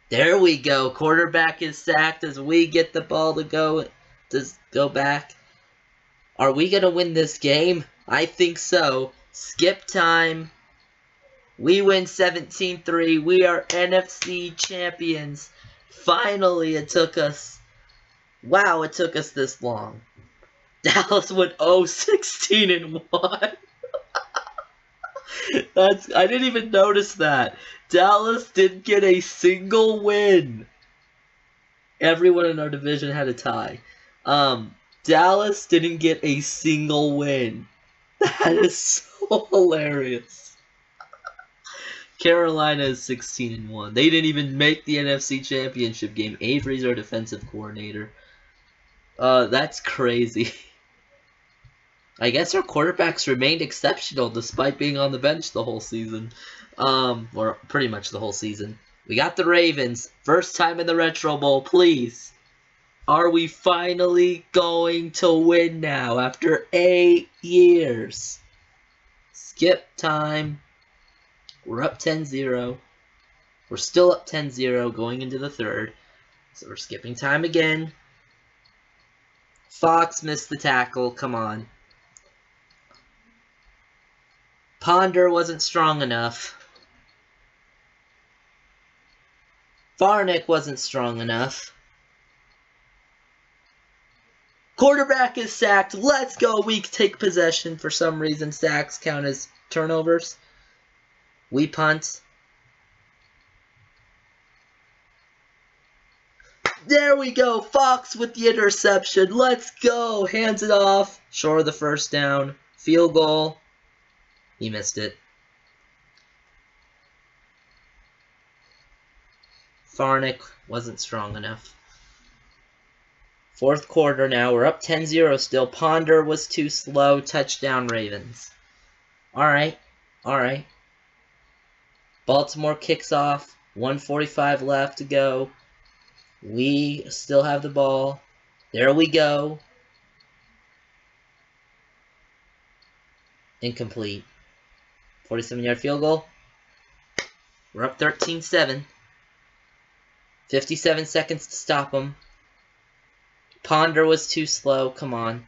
There we go. Quarterback is sacked as we get the ball to go back. Are we going to win this game? I think so. Skip time. We win 17-3. We are NFC champions. Finally, it took us... Wow, it took us this long. Dallas went 0-16-1. I didn't even notice that. Dallas didn't get a single win. Everyone in our division had a tie. Dallas didn't get a single win. That is so hilarious. Carolina is 16-1. They didn't even make the NFC Championship game. Avery's our defensive coordinator. That's crazy. I guess our quarterbacks remained exceptional despite being on the bench the whole season. Or pretty much the whole season. We got the Ravens. First time in the Retro Bowl, please. Are we finally going to win now after 8 years? Skip time. We're up 10-0. We're still up 10-0 going into the third. So we're skipping time again. Fox missed the tackle. Come on. Ponder wasn't strong enough. Farnick wasn't strong enough. Quarterback is sacked. Let's go. We take possession. For some reason, sacks count as turnovers. We punt. There we go. Fox with the interception. Let's go. Hands it off. Shore the first down. Field goal. He missed it. Farnick wasn't strong enough. Fourth quarter now. We're up 10-0 still. Ponder was too slow. Touchdown Ravens. Alright. Alright. Baltimore kicks off. 1:45 left to go. We still have the ball. There we go. Incomplete. 47-yard field goal. We're up 13-7. 57 seconds to stop them. Ponder was too slow. Come on.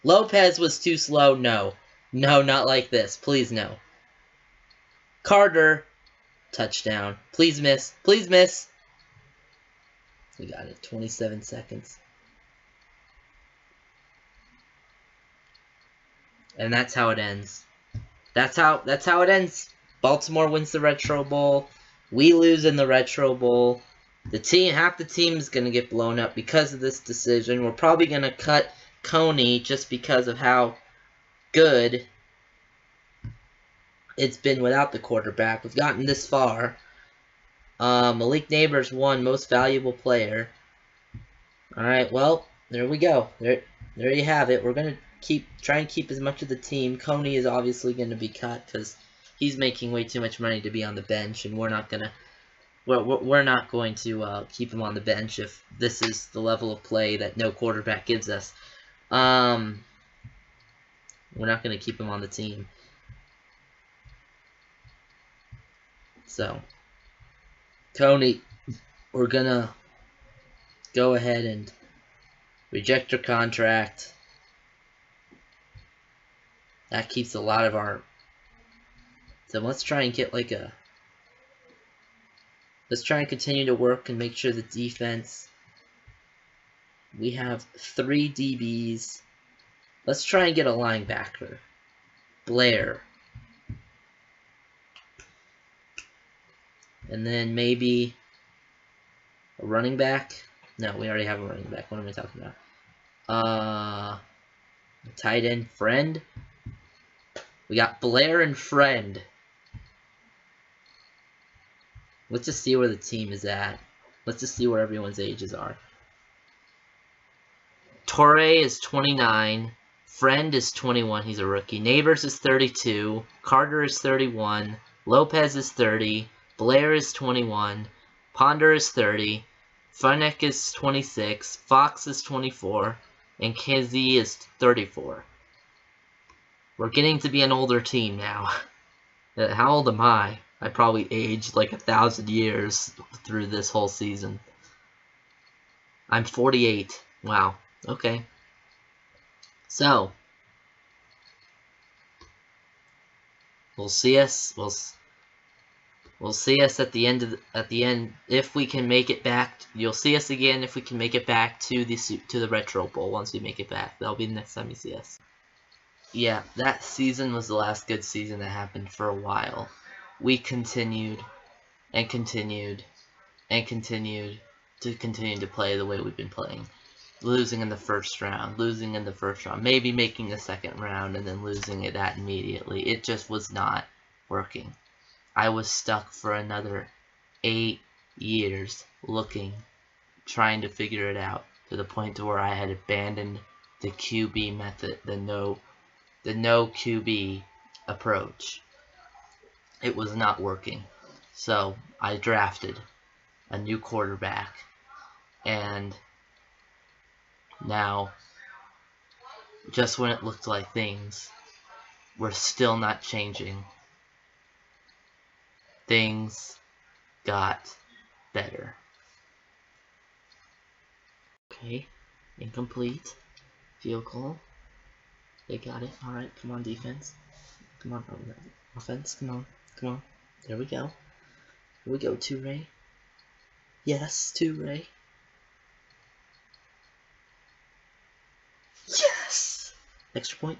Lopez was too slow. No. No, not like this. Please, no. Carter. Touchdown. Please miss. Please miss. We got it. 27 seconds. And that's how it ends. That's how it ends. Baltimore wins the Retro Bowl. We lose in the Retro Bowl. Half the team is going to get blown up because of this decision. We're probably going to cut Coney just because of how good it's been without the quarterback. We've gotten this far. Malik Nabers won Most Valuable Player. Alright, well, there we go. There you have it. We're going to try and keep as much of the team. Coney is obviously going to be cut because he's making way too much money to be on the bench, and we're not going to keep him on the bench if this is the level of play that no quarterback gives us. We're not going to keep him on the team. So, Coney, we're going to go ahead and reject your contract. That keeps a lot of our... So let's try and get like a... Let's try and continue to work and make sure the defense... We have 3 DBs. Let's try and get a linebacker. Blair. And then maybe a running back. No, we already have a running back. What am I talking about? Tight end Friend. We got Blair and Friend. Let's just see where the team is at. Let's just see where everyone's ages are. Torre is 29. Friend is 21. He's a rookie. Nabers is 32. Carter is 31. Lopez is 30. Blair is 21. Ponder is 30. Farnick is 26. Fox is 24. And Kizzy is 34. We're getting to be an older team now. How old am I? I probably aged like 1,000 years through this whole season. I'm 48. Wow. Okay. So, we'll see us. We'll see us at the end if we can make it back. You'll see us again if we can make it back to the Retro Bowl. Once we make it back, that'll be the next time you see us. Yeah, that season was the last good season that happened for a while. We continued and continued and continued to play the way we've been playing. Losing in the first round, maybe making the second round, and then losing it that immediately. It just was not working. I was stuck for another 8 years trying to figure it out, to the point to where I had abandoned the QB method, the no QB approach. It was not working. So I drafted a new quarterback, and now, just when it looked like things were still not changing, things got better. Okay, incomplete. Field goal. They got it. Alright, come on, defense. Come on, offense. Come on. Come on. There we go. Here we go, Toure. Yes, Toure. Yes! Extra point.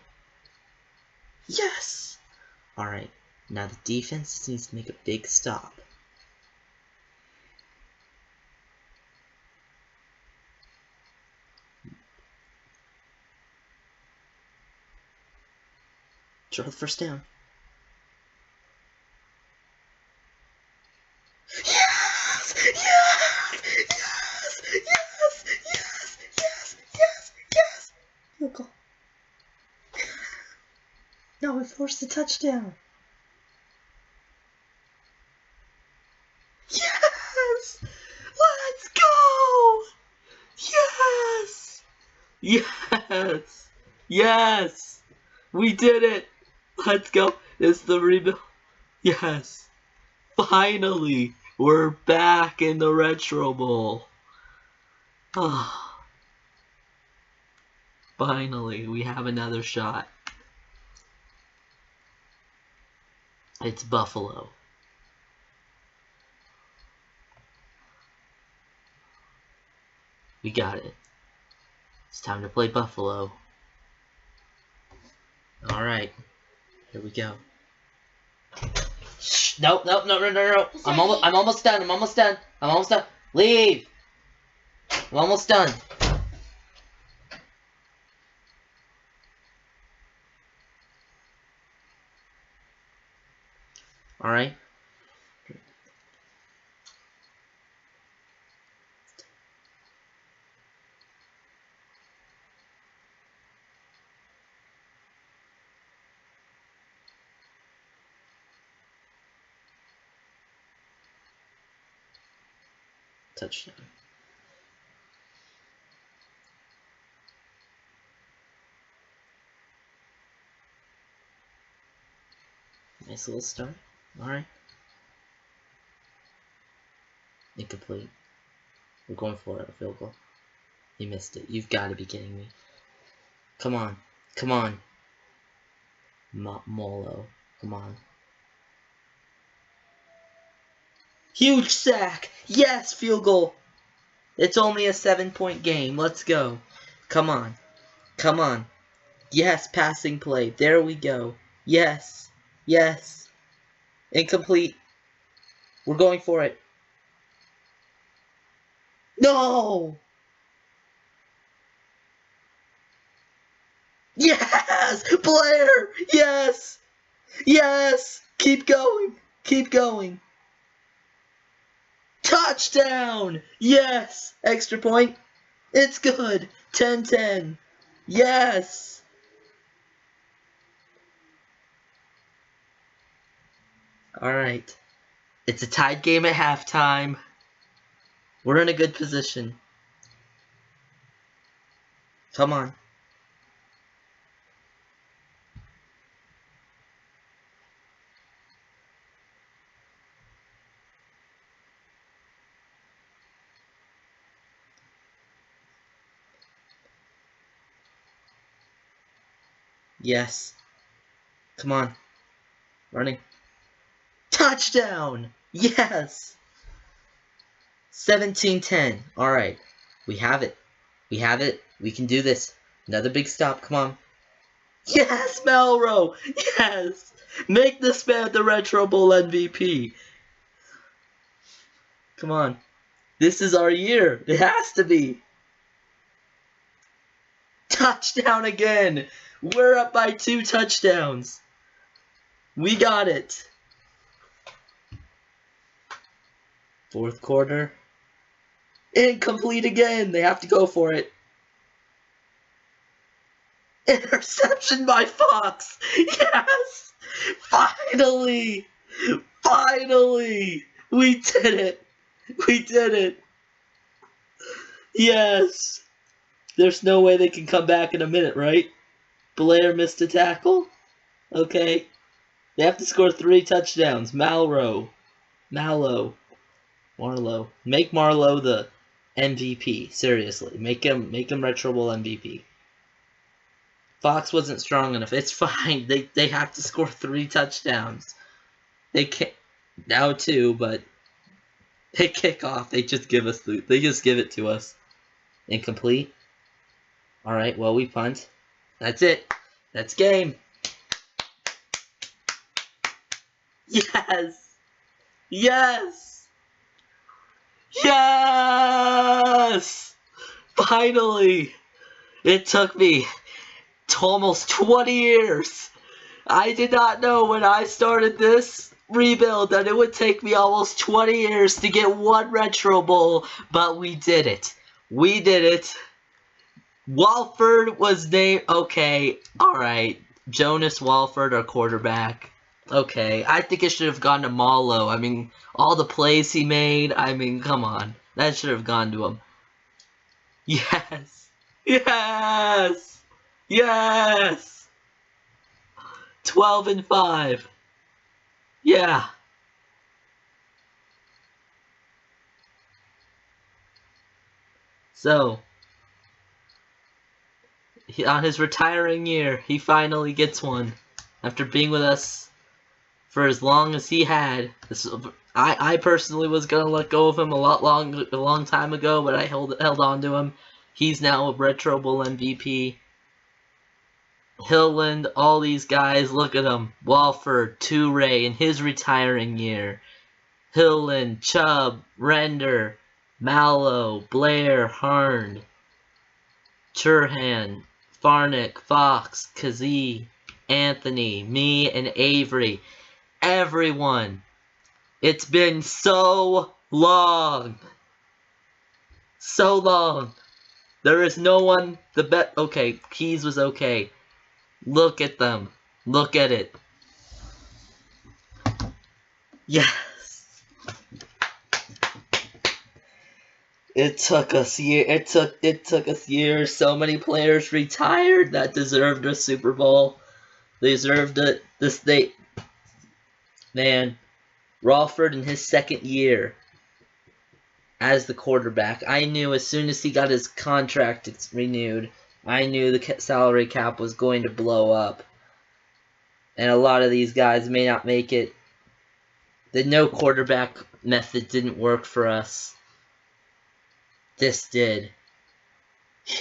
Yes! Alright, now the defense needs to make a big stop. Draw the first down. Yes! Yes! Yes! Yes! Yes! Yes! Yes! Yes! Field goal. No, we forced the touchdown. Yes! Let's go! Yes! Yes! Yes! We did it! Let's go! It's the rebuild. Yes! Finally! We're back in the Retro Bowl. Oh. Finally, we have another shot. It's Buffalo. We got it. It's time to play Buffalo. Alright. Here we go. Shh, no. I'm almost done. Leave. I'm almost done. Alright. Touchdown. Nice little start. Alright. Incomplete. We're going for it. A field goal. You missed it. You've got to be kidding me. Come on. Come on. Molo. Come on. Huge sack! Yes! Field goal! It's only a 7-point game. Let's go. Come on. Come on. Yes, passing play. There we go. Yes. Yes. Incomplete. We're going for it. No! Yes! Blair! Yes! Yes! Keep going! Keep going! Touchdown! Yes! Extra point. It's good. 10-10. Yes! Alright. It's a tied game at halftime. We're in a good position. Come on. Yes. Come on. Running. Touchdown! Yes! 17-10. Alright. We have it. We have it. We can do this. Another big stop. Come on. Yes, Malroe! Yes! Make this man the Retro Bowl MVP. Come on. This is our year. It has to be. Touchdown again. We're up by 2 touchdowns. We got it. Fourth quarter. Incomplete again. They have to go for it. Interception by Fox. Yes. Finally. Finally. We did it. We did it. Yes. There's no way they can come back in a minute, right? Blair missed a tackle? Okay. They have to score 3 touchdowns. Mallow. Marlowe. Make Marlowe the MVP. Seriously. Make him Retro Bowl MVP. Fox wasn't strong enough. It's fine. They have to score 3 touchdowns. They can't now 2, but they kick off. They just give it to us. Incomplete. Alright, well we punt. That's it. That's game. Yes! Yes! Yes! Finally! It took me almost 20 years. I did not know when I started this rebuild that it would take me almost 20 years to get 1 Retro Bowl, but we did it. We did it. Walford was named. Okay, alright. Jonas Walford, our quarterback. Okay, I think it should have gone to Marlowe. I mean, all the plays he made, I mean, come on. That should have gone to him. Yes! Yes! Yes! 12-5. Yeah. So, on his retiring year, he finally gets one. After being with us for as long as he had. I personally was gonna let go of him a long time ago, but I held on to him. He's now a Retro Bowl MVP. Hilland, all these guys, look at him. Walford, Toure in his retiring year. Hilland, Chubb, Render, Mallow, Blair, Harn, Churhan, Farnick, Fox, Kazee, Anthony, me, and Avery. Everyone. It's been so long. So long. There is no one the best. Okay, Keys was okay. Look at them. Look at it. Yes. It took us years. It took us years. So many players retired that deserved a Super Bowl. They deserved it. Man, Rawford in his second year as the quarterback, I knew as soon as he got his contract renewed, I knew the salary cap was going to blow up. And a lot of these guys may not make it. The no quarterback method didn't work for us. This did.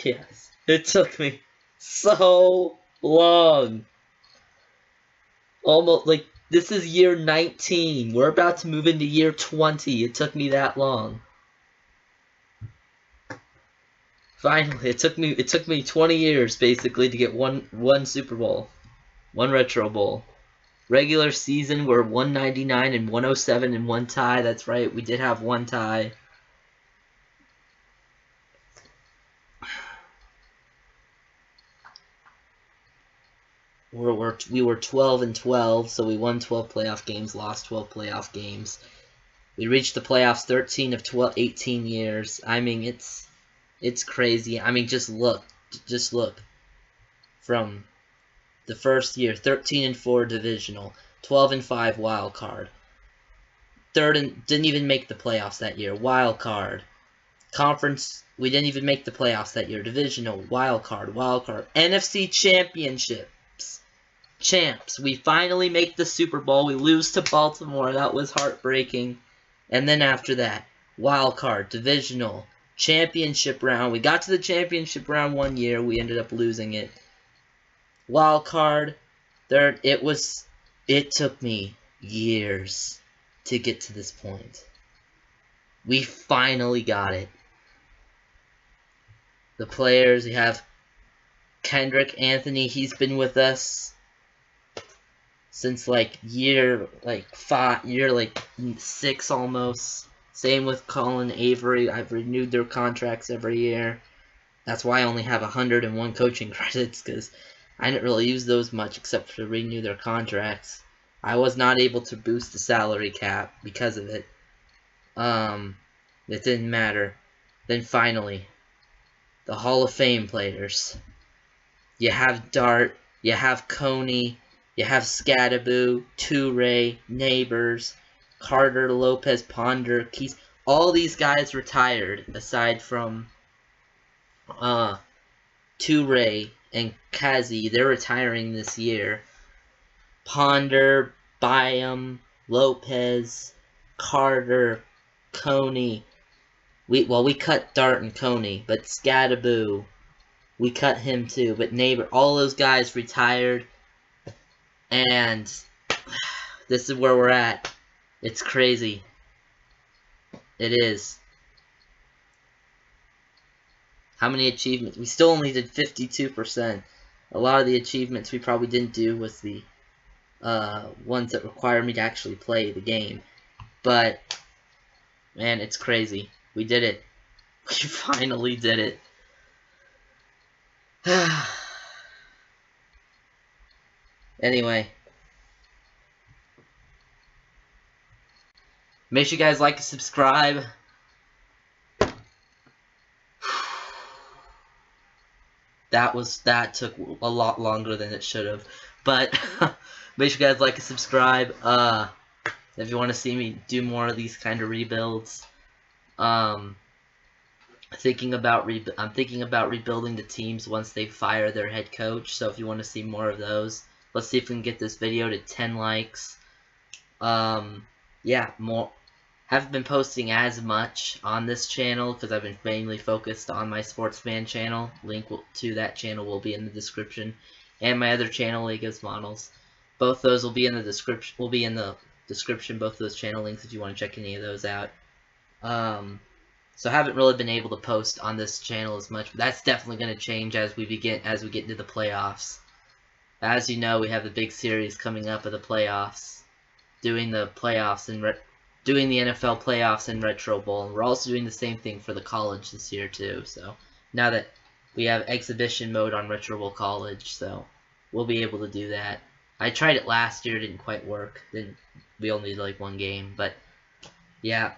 Yes. It took me so long. Almost, like, this is year 19. We're about to move into year 20. It took me that long. Finally, it took me 20 years basically to get one Super Bowl, 1 Retro Bowl. Regular season we're 199 and 107 and 1 tie. That's right, we did have 1 tie. We were 12-12, so we won 12 playoff games, lost 12 playoff games. We reached the playoffs 13 of 18 years. I mean, it's crazy. I mean, just look. From the first year, 13-4 divisional, 12-5 wild card. Didn't even make the playoffs that year. Wild card. Conference, we didn't even make the playoffs that year. Divisional, wild card. NFC championships. Champs. We finally make the Super Bowl. We lose to Baltimore. That was heartbreaking. And then after that, wild card, divisional, championship round. We got to the championship round 1 year. We ended up losing it. Wild card. It took me years to get to this point. We finally got it. The players, we have Kendrick Anthony. He's been with us since year 6 almost. Same with Colin Avery. I've renewed their contracts every year. That's why I only have 101 coaching credits, because I didn't really use those much except to renew their contracts. I was not able to boost the salary cap because of it. It didn't matter. Then finally, the Hall of Fame players. You have Dart, you have Coney, you have Scadaboo, Toure, Neighbors, Carter, Lopez, Ponder, Keys. all these guys retired aside from Toure and Kazi. They're retiring this year. Ponder, Byam, Lopez, Carter, Coney. We cut Dart and Coney, but Scadaboo, we cut him too. But Neighbor, all those guys retired, and this is where we're at. It's crazy. It is. How many achievements? We still only did 52%. A lot of the achievements we probably didn't do was the ones that require me to actually play the game. But, man, it's crazy. We did it. We finally did it. Anyway. Make sure you guys like and subscribe. That took a lot longer than it should have. But make sure you guys like and subscribe. If you want to see me do more of these kind of rebuilds. I'm thinking about rebuilding the teams once they fire their head coach. So if you want to see more of those, let's see if we can get this video to 10 likes. Yeah, more. Haven't been posting as much on this channel because I've been mainly focused on my Sportsman channel. Link to that channel will be in the description, and my other channel, Legos Models. Both those will be in the description. Both those channel links if you want to check any of those out. So I haven't really been able to post on this channel as much, but that's definitely going to change as we get into the playoffs. As you know, we have the big series coming up of the playoffs, doing the playoffs and doing the NFL playoffs in Retro Bowl, and we're also doing the same thing for the college this year too. So now that we have exhibition mode on Retro Bowl College, so we'll be able to do that. I tried it last year, it didn't quite work. Then we only did like one game, but yeah.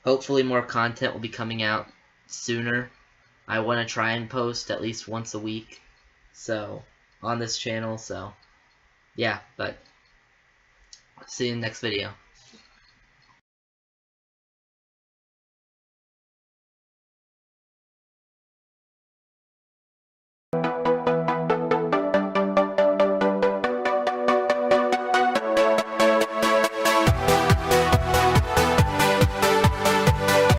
Hopefully more content will be coming out sooner. I want to try and post at least once a week, so on this channel. So yeah, but see you in the next video.